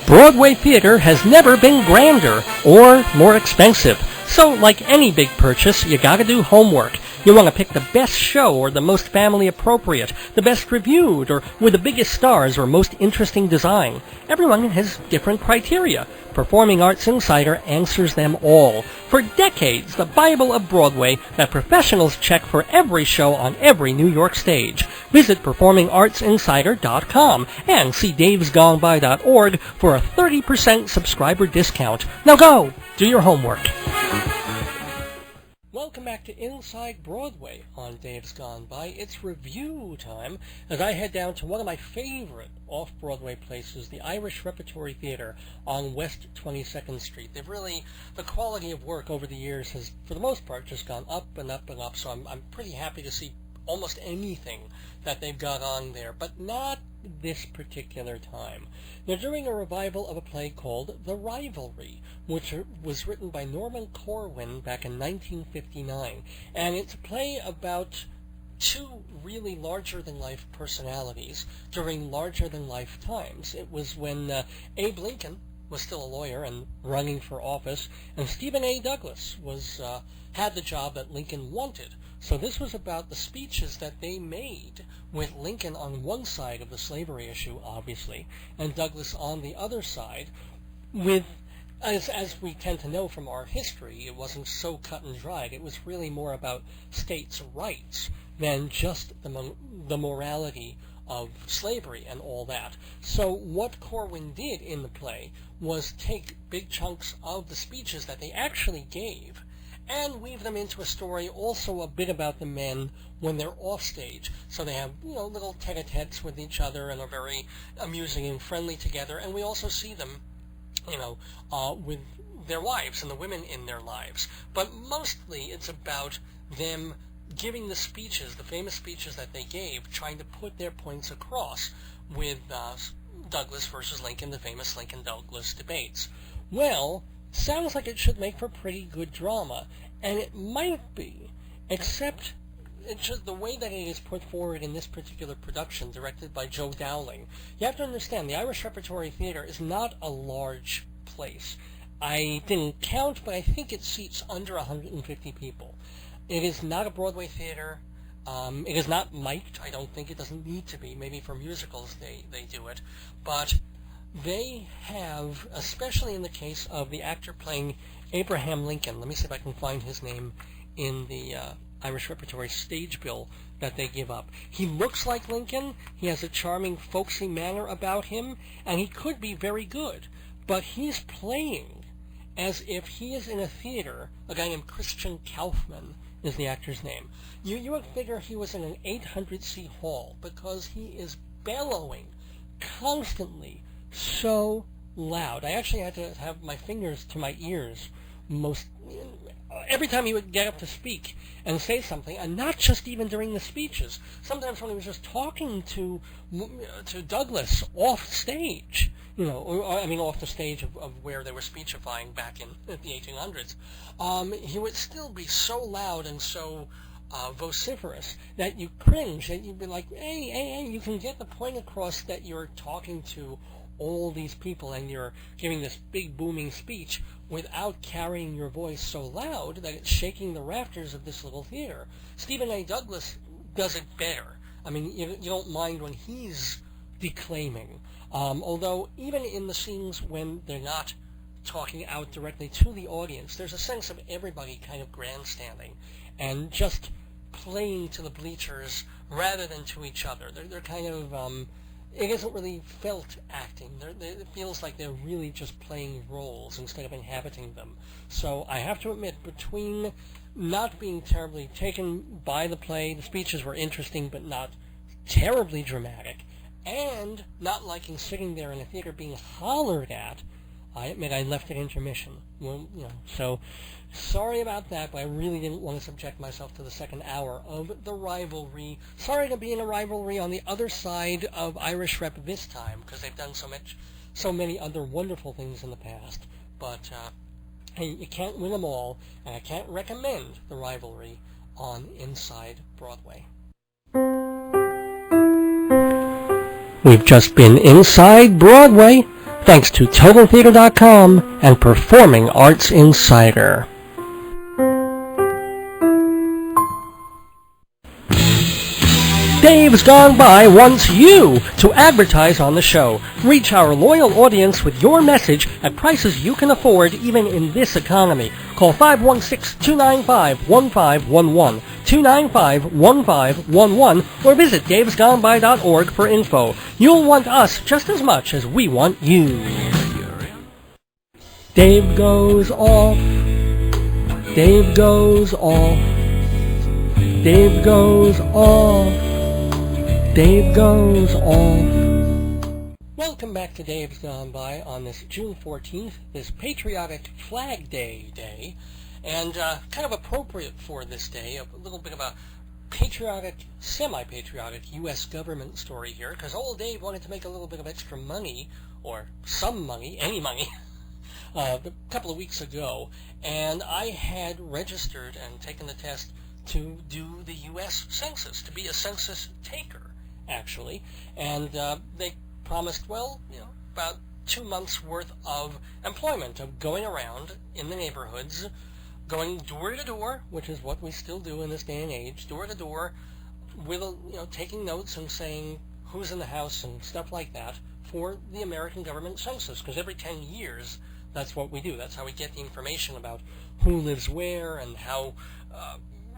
Broadway theater has never been grander or more expensive. So, like any big purchase, you gotta do homework. You want to pick the best show or the most family appropriate, the best reviewed, or with the biggest stars or most interesting design. Everyone has different criteria. Performing Arts Insider answers them all. For decades, the Bible of Broadway that professionals check for every show on every New York stage. Visit performingartsinsider.com and see davesgoneby.org for a 30% subscriber discount. Now go, do your homework. Welcome back to Inside Broadway on Dave's Gone By. It's review time as I head down to one of my favorite off-Broadway places, the Irish Repertory Theater on West 22nd Street. The quality of work over the years has, for the most part, just gone up and up and up, so I'm pretty happy to see almost anything that they've got on there, but not this particular time. They're doing a revival of a play called The Rivalry, which was written by Norman Corwin back in 1959, and it's a play about 2 really larger-than-life personalities during larger-than-life times. It was when Abe Lincoln was still a lawyer and running for office, and Stephen A. Douglas had the job that Lincoln wanted. So this was about the speeches that they made with Lincoln on one side of the slavery issue, obviously, and Douglas on the other side, with, as we tend to know from our history, it wasn't so cut and dried. It was really more about states' rights than just the morality of slavery and all that. So what Corwin did in the play was take big chunks of the speeches that they actually gave and weave them into a story, also a bit about the men when they're off stage. So they have, little tete-a-tetes with each other and are very amusing and friendly together. And we also see them with their wives and the women in their lives. But mostly it's about them giving the speeches, the famous speeches that they gave, trying to put their points across with Douglas versus Lincoln, the famous Lincoln-Douglas debates. Well, sounds like it should make for pretty good drama, and it might be, except it's just the way that it is put forward in this particular production, directed by Joe Dowling. You have to understand, the Irish Repertory Theatre is not a large place. I didn't count, but I think it seats under 150 people. It is not a Broadway theater. It is not mic'd. I don't think it doesn't need to be. Maybe for musicals they do it. But they have, especially in the case of the actor playing Abraham Lincoln, let me see if I can find his name in the Irish Repertory stage bill that they give up. He looks like Lincoln. He has a charming, folksy manner about him, and he could be very good. But he's playing as if he is in a theater. A guy named Christian Kaufman is the actor's name. You would figure he was in an 800-seat hall, because he is bellowing constantly, so loud. I actually had to have my fingers to my ears every time he would get up to speak and say something, and not just even during the speeches. Sometimes when he was just talking to Douglas off stage, off the stage of where they were speechifying back in the 1800s, he would still be so loud and so vociferous that you cringe, and you'd be like, hey, you can get the point across that you're talking to all these people and you're giving this big booming speech without carrying your voice so loud that it's shaking the rafters of this little theater. Stephen A. Douglas does it better. I mean, you don't mind when he's declaiming. Although even in the scenes when they're not talking out directly to the audience, there's a sense of everybody kind of grandstanding and just playing to the bleachers rather than to each other. They're kind of, it isn't really felt acting. It feels like they're really just playing roles instead of inhabiting them. So I have to admit, between not being terribly taken by the play, the speeches were interesting but not terribly dramatic, and not liking sitting there in a theater being hollered at, I admit I left at intermission. So sorry about that, but I really didn't want to subject myself to the second hour of the Rivalry. Sorry to be in a rivalry on the other side of Irish Rep this time, because they've done so many other wonderful things in the past. But hey, you can't win them all, and I can't recommend the Rivalry on Inside Broadway. We've just been Inside Broadway, thanks to TotalTheater.com and Performing Arts Insider. Dave's Gone By wants you to advertise on the show. Reach our loyal audience with your message at prices you can afford even in this economy. Call 516-295-1511, 295-1511, or visit davesgoneby.org for info. You'll want us just as much as we want you. Dave goes off. Dave goes off. Dave goes off. Dave goes off. Welcome back to Dave's Gone By on this June 14th, this patriotic Flag Day, and kind of appropriate for this day, a little bit of a patriotic, semi-patriotic U.S. government story here, because old Dave wanted to make a little bit of extra money, or some money, any money, a couple of weeks ago, and I had registered and taken the test to do the U.S. Census, to be a census taker, actually, and they promised, about 2 months worth of employment, of going around in the neighborhoods, going door to door, which is what we still do in this day and age, door to door, with taking notes and saying who's in the house and stuff like that for the American government census, because every 10 years that's what we do. That's how we get the information about who lives where and how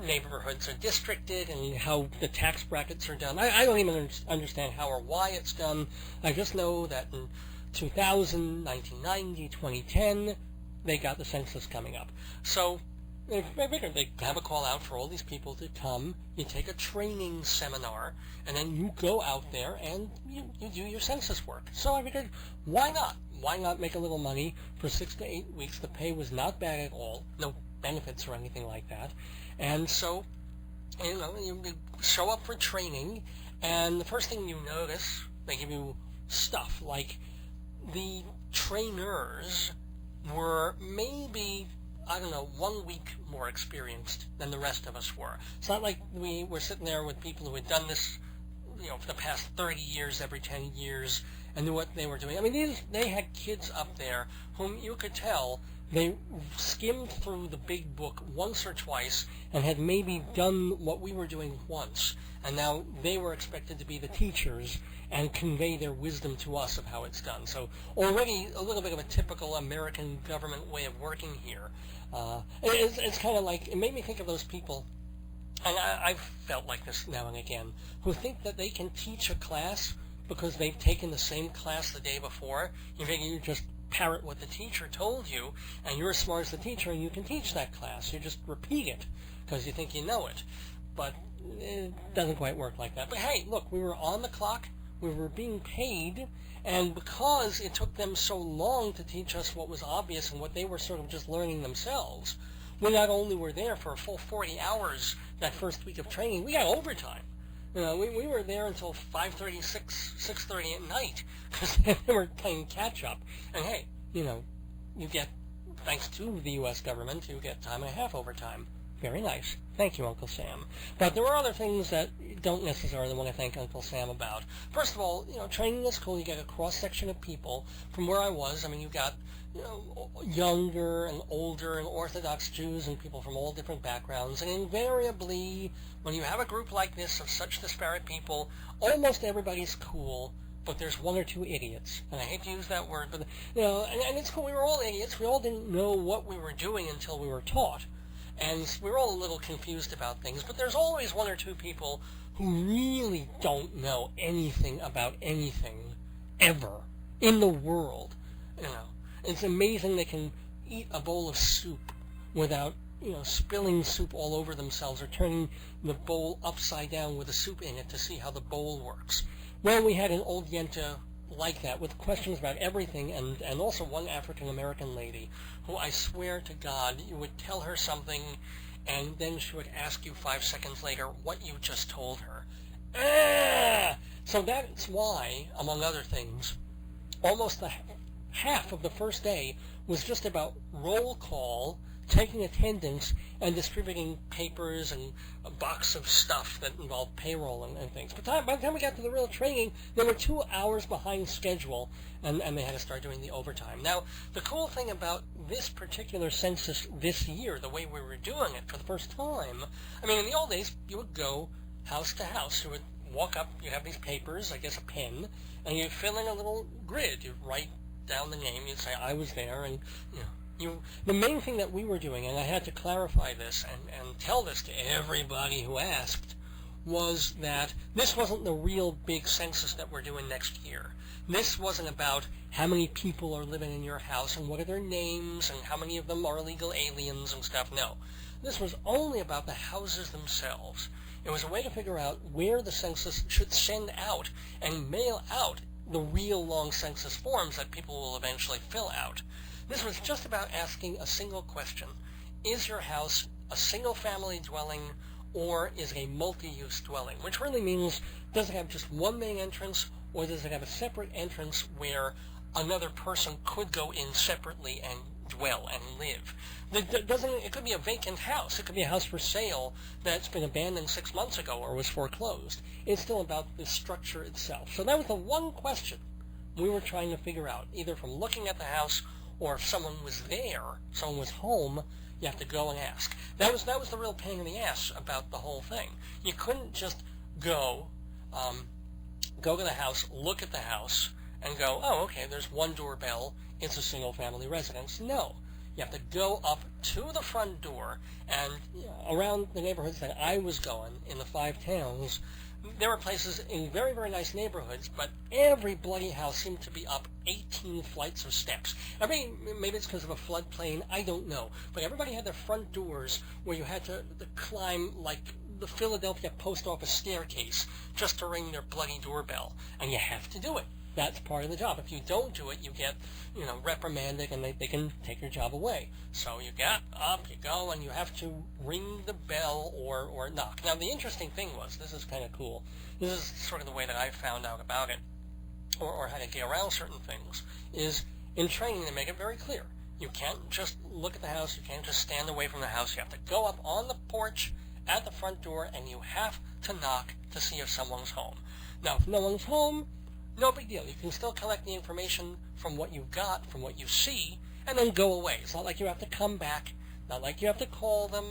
neighborhoods are districted and how the tax brackets are done. I don't even understand how or why it's done. I just know that in 2000, 1990, 2010, they got the census coming up. So they figured they have a call out for all these people to come. You take a training seminar, and then you go out there and you do your census work. So I figured, why not? why not make a little money for 6 to 8 weeks? The pay was not bad at all, no benefits or anything like that. And so, you show up for training, and the first thing you notice, they give you stuff like the trainers were maybe, 1 week more experienced than the rest of us were. It's not like we were sitting there with people who had done this, for the past 30 years, every 10 years, and knew what they were doing. I mean, they had kids up there whom you could tell they skimmed through the big book once or twice and had maybe done what we were doing once, and now they were expected to be the teachers and convey their wisdom to us of how it's done. So already a little bit of a typical American government way of working here. It's kind of like, it made me think of those people, and I've felt like this now and again, who think that they can teach a class because they've taken the same class the day before. You figure you just parrot what the teacher told you, and you're as smart as the teacher, and you can teach that class. You just repeat it because you think you know it. But it doesn't quite work like that. But hey, look, we were on the clock, we were being paid, and because it took them so long to teach us what was obvious and what they were sort of just learning themselves, we not only were there for a full 40 hours that first week of training, we got overtime. We were there until 5:30, 6:30 at night because they were playing catch-up. And hey, you get, thanks to the U.S. government, you get time and a half overtime. Very nice. Thank you, Uncle Sam. But there were other things that don't necessarily want to thank Uncle Sam about. First of all, training is cool. You get a cross-section of people. From where I was, you got younger and older and Orthodox Jews and people from all different backgrounds. And invariably, when you have a group like this of such disparate people, almost everybody's cool, but there's one or two idiots. And I hate to use that word, but, and it's cool. We were all idiots. We all didn't know what we were doing until we were taught. And we were all a little confused about things, but there's always one or two people who really don't know anything about anything ever in the world. It's amazing they can eat a bowl of soup without, spilling soup all over themselves or turning the bowl upside down with the soup in it to see how the bowl works. Well, we had an old yenta like that with questions about everything, and also one African-American lady who I swear to God you would tell her something and then she would ask you 5 seconds later what you just told her. So that's why, among other things, almost half of the first day was just about roll call, taking attendance, and distributing papers and a box of stuff that involved payroll and things. But by the time we got to the real training, they were 2 hours behind schedule, and they had to start doing the overtime. Now, the cool thing about this particular census this year, the way we were doing it for the first time, in the old days, you would go house to house. You would walk up, you have these papers, I guess a pen, and you'd fill in a little grid. You'd write down the name, you'd say, I was there, and, the main thing that we were doing, and I had to clarify this and tell this to everybody who asked, was that this wasn't the real big census that we're doing next year. This wasn't about how many people are living in your house and what are their names and how many of them are illegal aliens and stuff. No. This was only about the houses themselves. It was a way to figure out where the census should send out and mail out the real long census forms that people will eventually fill out. This was just about asking a single question. Is your house a single-family dwelling or is it a multi-use dwelling? Which really means, does it have just one main entrance or does it have a separate entrance where another person could go in separately and dwell and live? It could be a vacant house. It could be a house for sale that's been abandoned 6 months ago or was foreclosed. It's still about the structure itself. So that was the one question we were trying to figure out, either from looking at the house or if someone was there, someone was home, you have to go and ask. That was the real pain in the ass about the whole thing. You couldn't just go to the house, look at the house, and go, oh, okay, there's one doorbell, it's a single-family residence. No. You have to go up to the front door, and around the neighborhoods that I was going, in the 5 towns, there were places in very, very nice neighborhoods, but every bloody house seemed to be up 18 flights of steps. Maybe it's because of a floodplain, I don't know. But everybody had their front doors where you had to climb like the Philadelphia post office staircase just to ring their bloody doorbell. And you have to do it. That's part of the job. If you don't do it, you get, reprimanded, and they can take your job away. So you get up, you go, and you have to ring the bell or knock. Now, the interesting thing was, this is kind of cool. This is sort of the way that I found out about it, or how to get around certain things, is in training they make it very clear. You can't just look at the house, you can't just stand away from the house. You have to go up on the porch at the front door, and you have to knock to see if someone's home. Now, if no one's home, no big deal. You can still collect the information from what you got, from what you see, and then go away. It's not like you have to come back, not like you have to call them.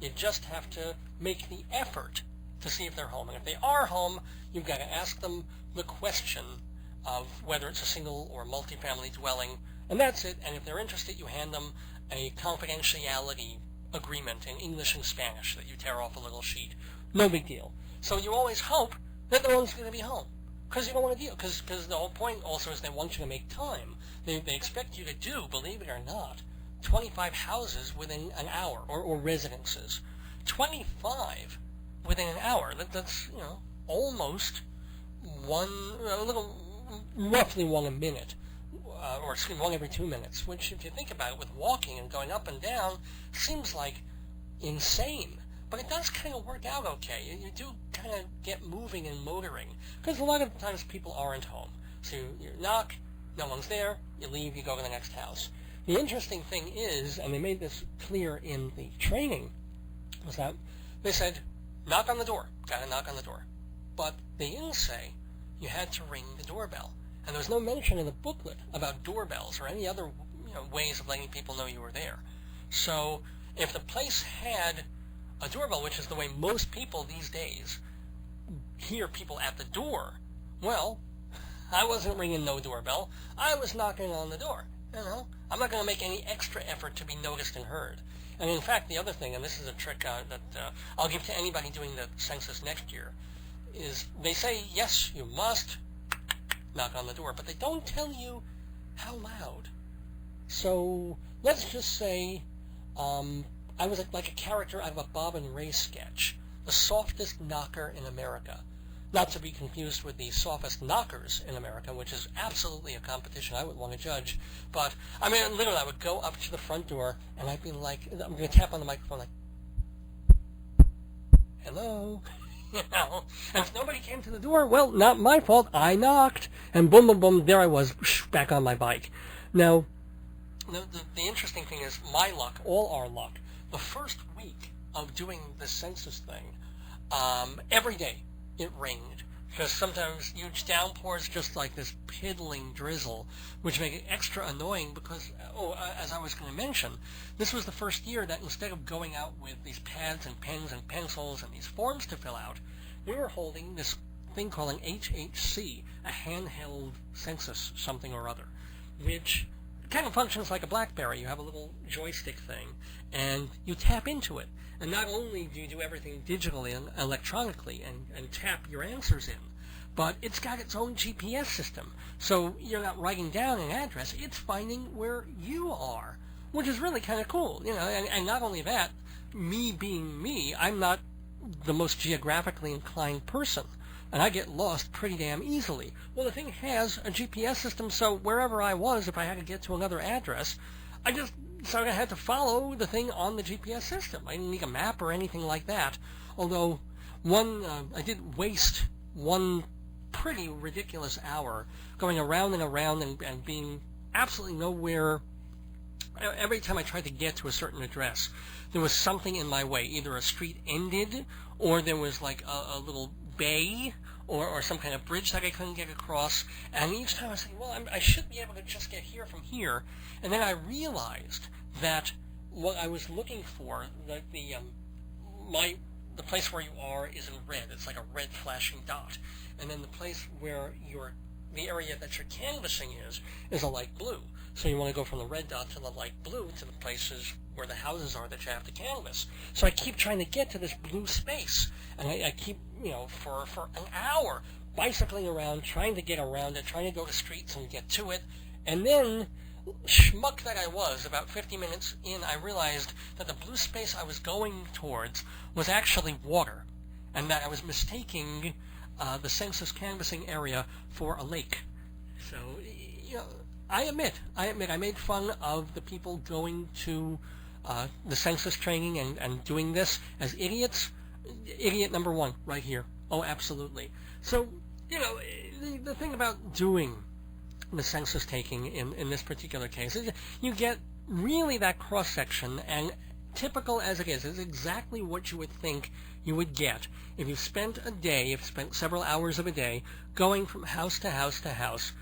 You just have to make the effort to see if they're home. And if they are home, you've got to ask them the question of whether it's a single or multifamily dwelling, and that's it. And if they're interested, you hand them a confidentiality agreement in English and Spanish that you tear off a little sheet. No big deal. So you always hope that no one's going to be home, because you don't want to deal. Because the whole point also is they want you to make time. They expect you to do, believe it or not, 25 houses within an hour, or residences. 25 within an hour. That's almost roughly one a minute, or excuse me, one every 2 minutes. Which, if you think about it, with walking and going up and down, seems like insane. But it does kind of work out okay. You do kind of get moving and motoring, because a lot of times people aren't home. So you knock, no one's there, you leave, you go to the next house. The interesting thing is, and they made this clear in the training, was that they said, knock on the door, gotta knock on the door. But they didn't say you had to ring the doorbell. And there was no mention in the booklet about doorbells or any other ways of letting people know you were there. So if the place had a doorbell, which is the way most people these days hear people at the door, well, I wasn't ringing no doorbell. I was knocking on the door. I'm not going to make any extra effort to be noticed and heard. And in fact, the other thing, and this is a trick that I'll give to anybody doing the census next year, is they say, yes, you must knock on the door, but they don't tell you how loud. So let's just say I was like a character out of a Bob and Ray sketch, the softest knocker in America. Not to be confused with the softest knockers in America, which is absolutely a competition I would want to judge. But, literally, I would go up to the front door, and I'd be like, I'm going to tap on the microphone like, hello? And if nobody came to the door, well, not my fault. I knocked, and boom, boom, boom, there I was, back on my bike. Now, the interesting thing is my luck, all our luck. The first week of doing the census thing, every day it rained. Because sometimes huge downpours, just like this piddling drizzle, which make it extra annoying because, as I was going to mention, this was the first year that instead of going out with these pads and pens and pencils and these forms to fill out, we were holding this thing called an HHC, a handheld census something or other, which kind of functions like a BlackBerry. You have a little joystick thing, and you tap into it. And not only do you do everything digitally and electronically and tap your answers in, but it's got its own GPS system. So you're not writing down an address, it's finding where you are, which is really kind of cool. And not only that, me being me, I'm not the most geographically inclined person, and I get lost pretty damn easily. Well, the thing has a GPS system, so wherever I was, if I had to get to another address, so I had to follow the thing on the GPS system. I didn't need a map or anything like that. Although, I did waste one pretty ridiculous hour going around and around and being absolutely nowhere. Every time I tried to get to a certain address, there was something in my way. Either a street ended, or there was like a little bay, or some kind of bridge that I couldn't get across. And each time I was thinking, well, I should be able to just get here from here. And then I realized that what I was looking for, the place where you are is in red. It's like a red flashing dot. And then the place where the area that you're canvassing is a light blue. So you want to go from the red dot to the light blue to the places where the houses are that you have to canvass. So I keep trying to get to this blue space. And I keep, for an hour bicycling around, trying to get around it, trying to go to streets and get to it. And then, schmuck that I was, about 50 minutes in, I realized that the blue space I was going towards was actually water, and that I was mistaking the census canvassing area for a lake. So, I admit, I made fun of the people going to the census training and doing this as idiots. Idiot number one, right here. Oh, absolutely. So, the thing about doing the census taking in this particular case is you get really that cross-section, and typical as it is exactly what you would think you would get if you spent several hours of a day going from house to house to house,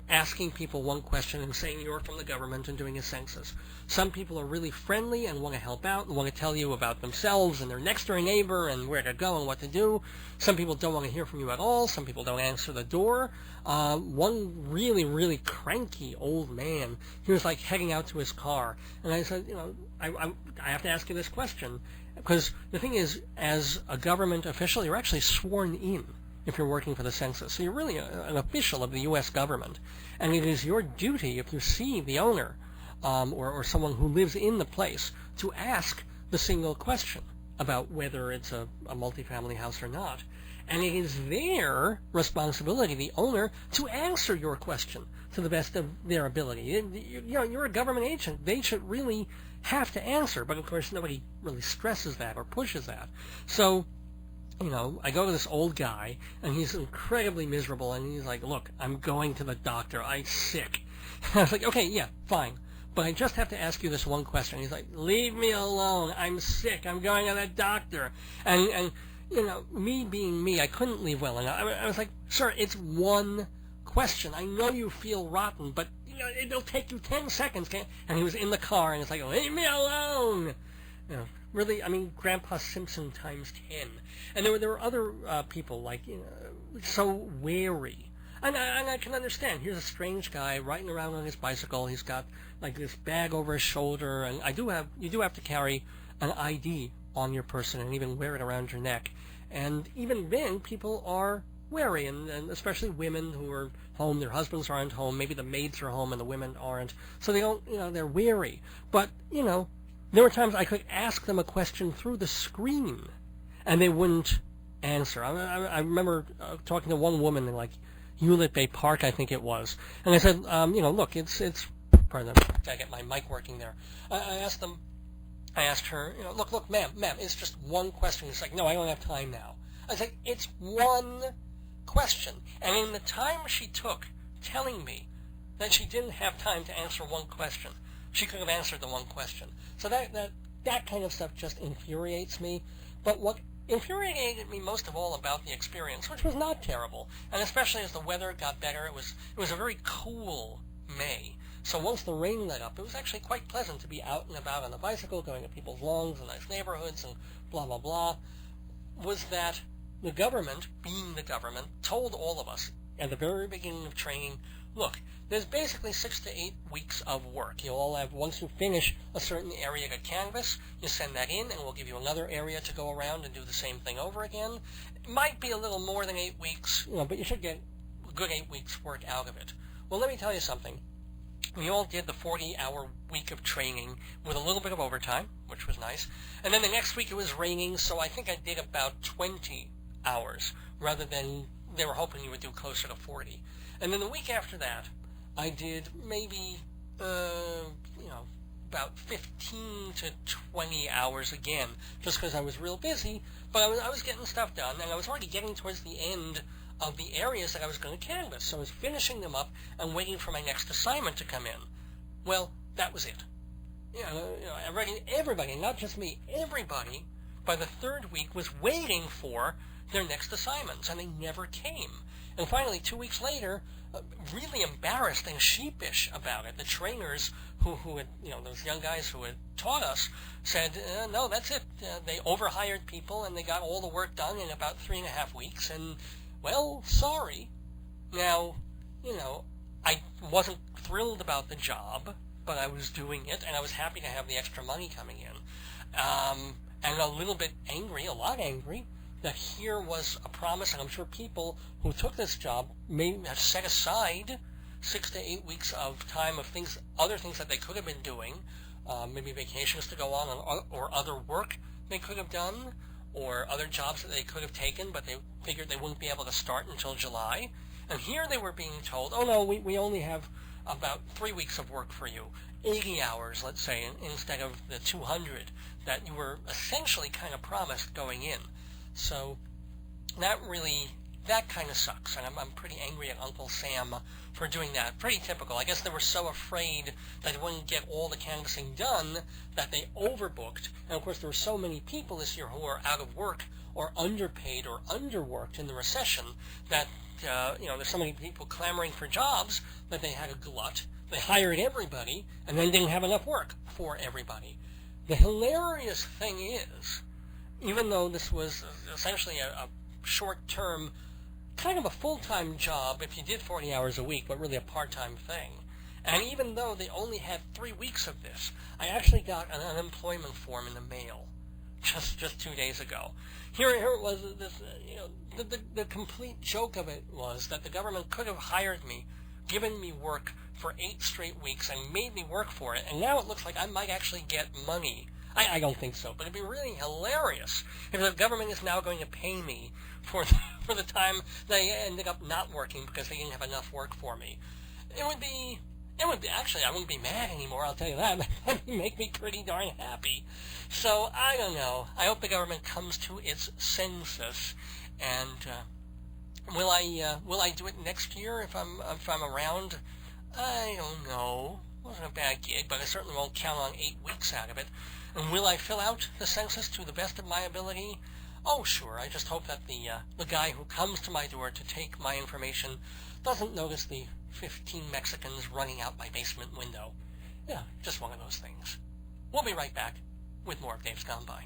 asking people one question and saying you're from the government and doing a census. Some people are really friendly and want to help out and want to tell you about themselves and their next door neighbor and where to go and what to do. Some people don't want to hear from you at all. Some people don't answer the door. One really, really cranky old man, he was like heading out to his car. And I said, I have to ask you this question. Because the thing is, as a government official, you're actually sworn in if you're working for the census. So you're really an official of the U.S. government. And it is your duty, if you see the owner or someone who lives in the place, to ask the single question about whether it's a multifamily house or not. And it is their responsibility, the owner, to answer your question to the best of their ability. You're a government agent. They should really have to answer. But, of course, nobody really stresses that or pushes that. So, I go to this old guy, and he's incredibly miserable, and he's like, look, I'm going to the doctor. I'm sick. I was like, okay, yeah, fine. But I just have to ask you this one question. He's like, leave me alone. I'm sick. I'm going to the doctor. And me being me, I couldn't leave well enough. I was like, sir, it's one question. I know you feel rotten, but it'll take you 10 seconds. And he was in the car, and it's like, leave me alone. Really, I mean, Grandpa Simpson times 10. And there were other people, like, so wary. And I can understand. Here's a strange guy riding around on his bicycle. He's got, like, this bag over his shoulder. And you do have to carry an ID on your person and even wear it around your neck. And even then, people are wary, and especially women who are home. Their husbands aren't home. Maybe the maids are home and the women aren't. So they don't, they're wary. But, there were times I could ask them a question through the screen, and they wouldn't answer. I remember talking to one woman in, like, Hewlett Bay Park, I think it was. And I said, look, it's pardon, gotta get my mic working there. I asked her, look, ma'am, it's just one question. She's like, no, I don't have time now. I said, it's one question. And in the time she took telling me that she didn't have time to answer one question, she could have answered the one question. So that kind of stuff just infuriates me. But what infuriated me most of all about the experience, which was not terrible, and especially as the weather got better, it was a very cool May. So once the rain let up, it was actually quite pleasant to be out and about on a bicycle, going to people's lawns and nice neighborhoods and blah, blah, blah, was that the government, being the government, told all of us at the very beginning of training, look, there's basically 6 to 8 weeks of work. You'll all have, once you finish a certain area to canvas, you send that in, and we'll give you another area to go around and do the same thing over again. It might be a little more than 8 weeks, but you should get a good 8 weeks work out of it. Well, let me tell you something. We all did the 40-hour week of training with a little bit of overtime, which was nice. And then the next week it was raining, so I think I did about 20 hours, rather than they were hoping you would do closer to 40. And then the week after that, I did maybe, about 15 to 20 hours again, just because I was real busy, but I was getting stuff done, and I was already getting towards the end of the areas that I was going to canvas, so I was finishing them up and waiting for my next assignment to come in. Well, that was it. Everybody, not just me, everybody, by the third week was waiting for their next assignments, and they never came. And finally, 2 weeks later, really embarrassed and sheepish about it, the trainers who had, those young guys who had taught us said, no, that's it. They overhired people, and they got all the work done in about 3.5 weeks, and, well, sorry. Now, I wasn't thrilled about the job, but I was doing it, and I was happy to have the extra money coming in. And a little bit angry, a lot angry, that here was a promise, and I'm sure people who took this job may have set aside 6 to 8 weeks of time of other things that they could have been doing, maybe vacations to go on, or other work they could have done, or other jobs that they could have taken, but they figured they wouldn't be able to start until July. And here they were being told, oh no, we only have about 3 weeks of work for you. 80 hours, let's say, instead of the 200 that you were essentially kind of promised going in. So that kind of sucks, and I'm pretty angry at Uncle Sam for doing that. Pretty typical. I guess they were so afraid that they wouldn't get all the canvassing done that they overbooked. And of course there were so many people this year who are out of work or underpaid or underworked in the recession that there's so many people clamoring for jobs that they had a glut. They hired everybody and then didn't have enough work for everybody. The hilarious thing is, even though this was essentially a short-term, kind of a full-time job if you did 40 hours a week, but really a part-time thing, and even though they only had 3 weeks of this, I actually got an unemployment form in the mail just 2 days ago. Here it was. The complete joke of it was that the government could have hired me, given me work for 8 straight weeks, and made me work for it, and now it looks like I might actually get money. I don't think so, but it'd be really hilarious if the government is now going to pay me for the time they ended up not working because they didn't have enough work for me. It would be actually, I wouldn't be mad anymore, I'll tell you that. That would make me pretty darn happy. So, I don't know. I hope the government comes to its senses, and will I do it next year if I'm around? I don't know. It wasn't a bad gig, but I certainly won't count on 8 weeks out of it. And will I fill out the census to the best of my ability? Oh, sure. I just hope that the guy who comes to my door to take my information doesn't notice the 15 Mexicans running out my basement window. Yeah, just one of those things. We'll be right back with more of Dave's Gone By.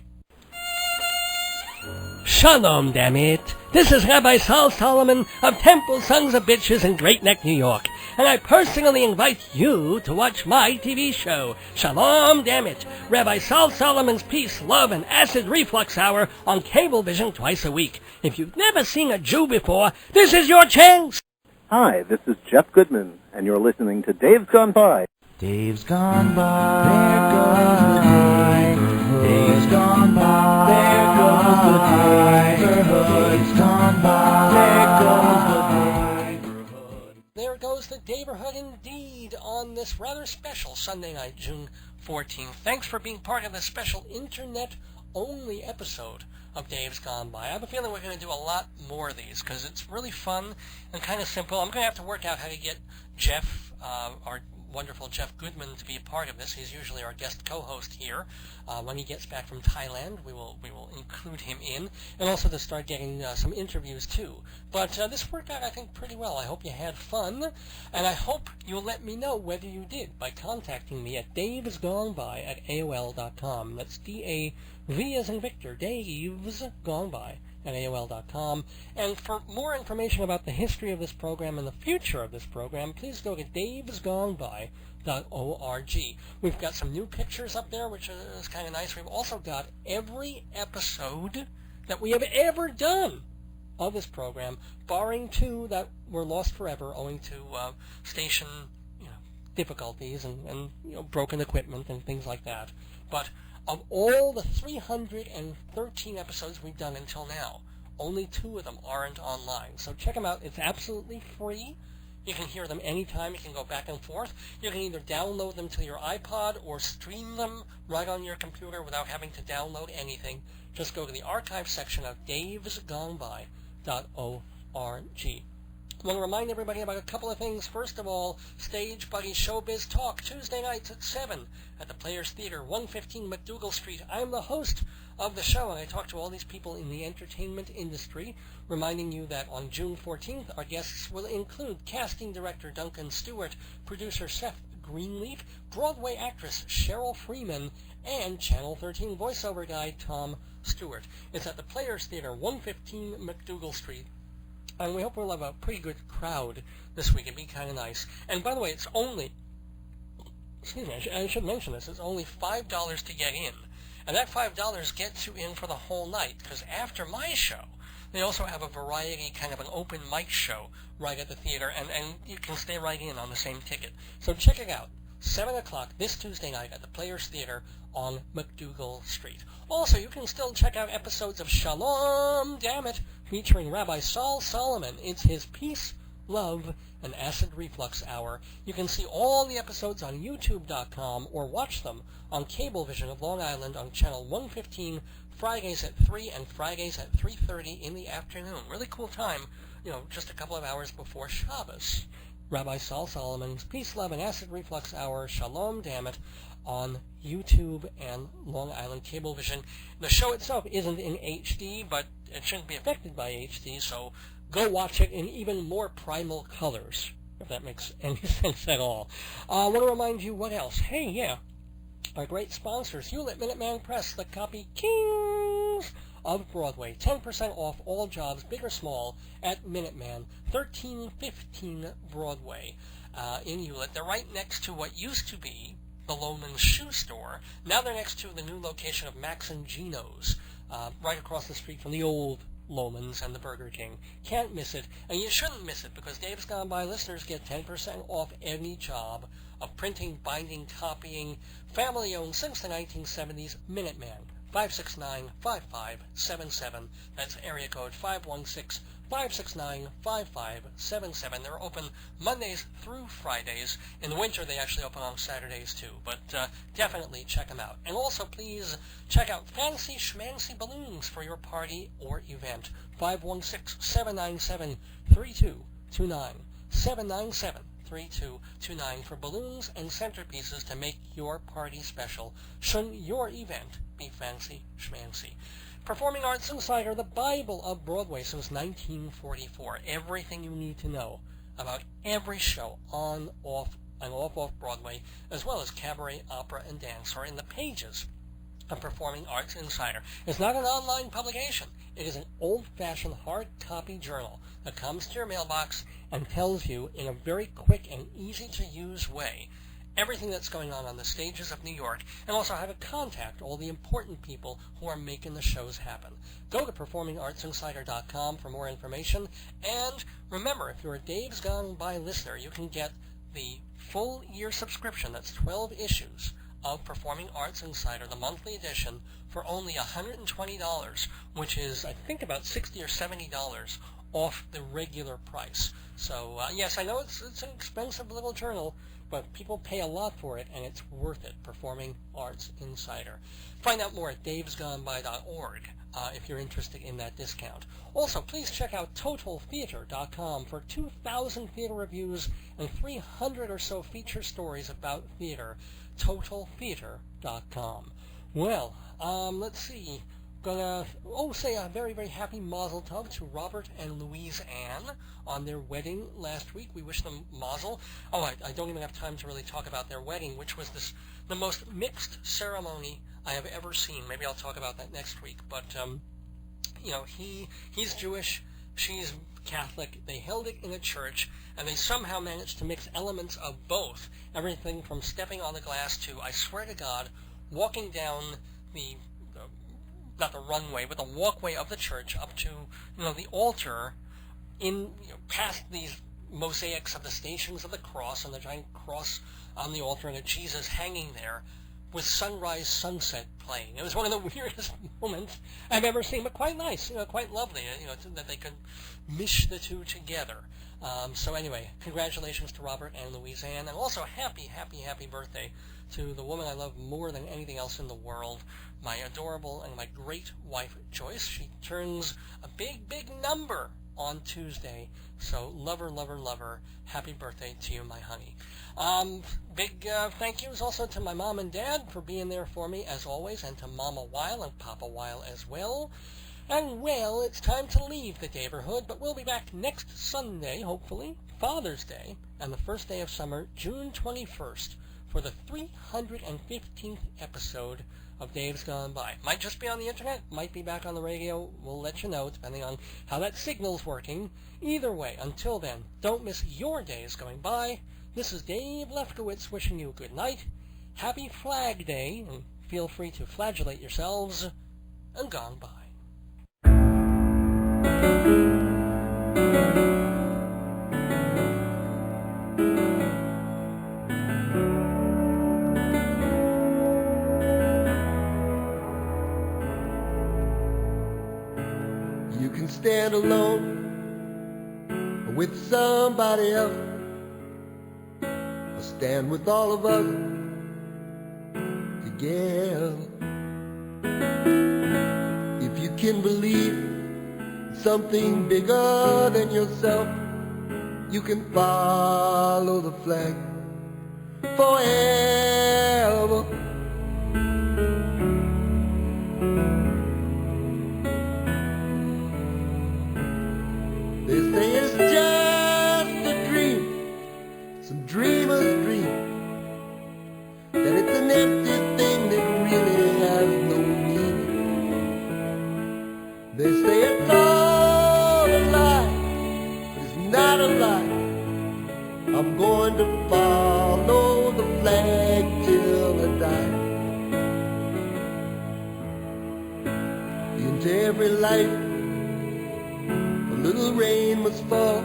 Shalom, damn it! This is Rabbi Saul Solomon of Temple Sons of Bitches in Great Neck, New York, and I personally invite you to watch my TV show, Shalom, damn it! Rabbi Saul Solomon's Peace, Love, and Acid Reflux Hour on Cablevision twice a week. If you've never seen a Jew before, this is your chance! Hi, this is Jeff Goodman, and you're listening to Dave's Gone By. Dave's Gone By, there goes the day. Dave's Gone By, there goes the day. Dave's Gone By, there goes the neighborhood. There goes the neighborhood indeed on this rather special Sunday night, June 14th. Thanks for being part of this special internet-only episode of Dave's Gone By. I have a feeling we're going to do a lot more of these because it's really fun and kind of simple. I'm going to have to work out how to get Jeff, our wonderful Jeff Goodman, to be a part of this. He's usually our guest co-host here. When he gets back from Thailand, we will include him in, and also to start getting some interviews too. But this worked out, I think, pretty well. I hope you had fun, and I hope you'll let me know whether you did by contacting me at davesgoneby@aol.com. That's D-A-V as in Victor, davesgoneby at AOL.com. And for more information about the history of this program and the future of this program, please go to davesgoneby.org. We've got some new pictures up there, which is kind of nice. We've also got every episode that we have ever done of this program, barring 2 that were lost forever owing to station difficulties and broken equipment and things like that. But of all the 313 episodes we've done until now, only 2 of them aren't online. So check them out. It's absolutely free. You can hear them anytime. You can go back and forth. You can either download them to your iPod or stream them right on your computer without having to download anything. Just go to the archive section of davesgoneby.org. I want to remind everybody about a couple of things. First of all, Stage Buddy Showbiz Talk, Tuesday nights at 7 at the Players Theater, 115 McDougal Street. I'm the host of the show, and I talk to all these people in the entertainment industry, reminding you that on June 14th, our guests will include casting director Duncan Stewart, producer Seth Greenleaf, Broadway actress Cheryl Freeman, and Channel 13 voiceover guy Tom Stewart. It's at the Players Theater, 115 McDougal Street. And we hope we'll have a pretty good crowd this week. It'd be kind of nice. And by the way, it's only, I should mention this, it's only $5 to get in. And that $5 gets you in for the whole night, because after my show, they also have a variety, kind of an open mic show right at the theater, and you can stay right in on the same ticket. So check it out. 7 o'clock this Tuesday night at the Players Theater on McDougal Street. Also, you can still check out episodes of Shalom, Damn It, featuring Rabbi Saul Solomon. It's his Peace, love an acid reflux hour. You can see all the episodes on YouTube.com or watch them on Cablevision of Long Island on channel 115, Fridays at 3 and Fridays at 3:30 in the afternoon. Really cool time, just a couple of hours before Shabbos. Rabbi Saul Solomon's Peace, Love, and Acid Reflux Hour, Shalom Damn It, on YouTube and Long Island Cablevision. The show itself isn't in HD, but it shouldn't be affected by HD, so go watch it in even more primal colors, if that makes any sense at all. I want to remind you what else. Hey, yeah, our great sponsors, Hewlett Minuteman Press, the copy kings of Broadway. 10% off all jobs, big or small, at Minuteman, 1315 Broadway in Hewlett. They're right next to what used to be the Loman's Shoe Store. Now they're next to the new location of Max and Gino's, right across the street from the old Loman's and the Burger King. Can't miss it, and you shouldn't miss it, because Dave's Gone By listeners get 10% off any job of printing, binding, copying, family-owned since the 1970s. Minuteman, 569-5577. That's area code 516-569-5577. They're open Mondays through Fridays. In the winter, they actually open on Saturdays, too. But definitely check them out. And also, please check out Fancy Schmancy Balloons for your party or event. 516-797-3229. 797-3229 for balloons and centerpieces to make your party special. Shouldn't your event be fancy schmancy? Performing Arts Insider, the Bible of Broadway since 1944. Everything you need to know about every show on, off, and off Broadway, as well as cabaret, opera, and dance, are in the pages of Performing Arts Insider. It's not an online publication. It is an old-fashioned hard copy journal that comes to your mailbox and tells you in a very quick and easy-to-use way everything that's going on the stages of New York, and also how to contact all the important people who are making the shows happen. Go to performingartsinsider.com for more information, and remember, if you're a Dave's Gone By listener, you can get the full year subscription, that's 12 issues, of Performing Arts Insider, the monthly edition, for only $120, which is, I think, about $60 or $70 off the regular price. So, yes, I know it's an expensive little journal, but people pay a lot for it, and it's worth it. Performing Arts Insider. Find out more at davesgoneby.org if you're interested in that discount. Also, please check out totaltheater.com for 2,000 theater reviews and 300 or so feature stories about theater. totaltheater.com. Well, let's see. Gonna say a very, very happy mazel tov to Robert and Louise Ann on their wedding last week. We wish them mazel. I don't even have time to really talk about their wedding, which was the most mixed ceremony I have ever seen. Maybe I'll talk about that next week. But he's Jewish, she's Catholic. They held it in a church, and they somehow managed to mix elements of both. Everything from stepping on the glass to, I swear to God, walking down not the runway, but the walkway of the church up to, the altar, past these mosaics of the Stations of the Cross and the giant cross on the altar and a Jesus hanging there with sunrise sunset playing. It was one of the weirdest moments I've ever seen, but quite nice, quite lovely, that they could mish the two together. So anyway, congratulations to Robert and Louise Ann, and also happy, happy, happy birthday to the woman I love more than anything else in the world, my adorable and my great wife, Joyce. She turns a big, big number on Tuesday, so love her, love her, love her. Happy birthday to you, my honey. Big thank yous also to my mom and dad for being there for me, as always, and to Mama Weil and Papa Weil as well. And, well, it's time to leave the neighborhood, but we'll be back next Sunday, hopefully, Father's Day, and the first day of summer, June 21st, for the 315th episode of Dave's Gone By. Might just be on the internet, might be back on the radio. We'll let you know, depending on how that signal's working. Either way, until then, don't miss your days going by. This is Dave Lefkowitz wishing you good night, happy Flag Day, and feel free to flagellate yourselves, and gone by. You can stand alone with somebody else, or stand with all of us together. If you can believe in something bigger than yourself, you can follow the flag forever. They say it's just a dream, some dreamer's dream, that it's an empty thing that really has no meaning. They say it's all a lie, but it's not a lie. I'm going to follow the flag till I die. Into every life a little rain must fall,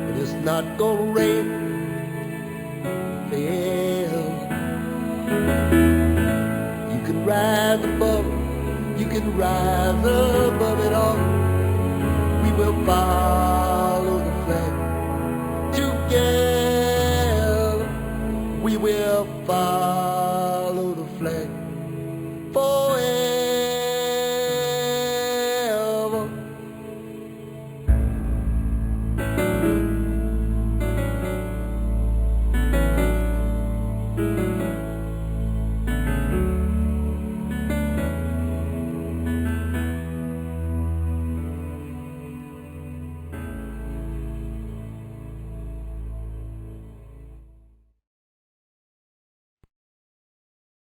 but it's not gonna rain hell. You can rise above, you can rise above it all. We will follow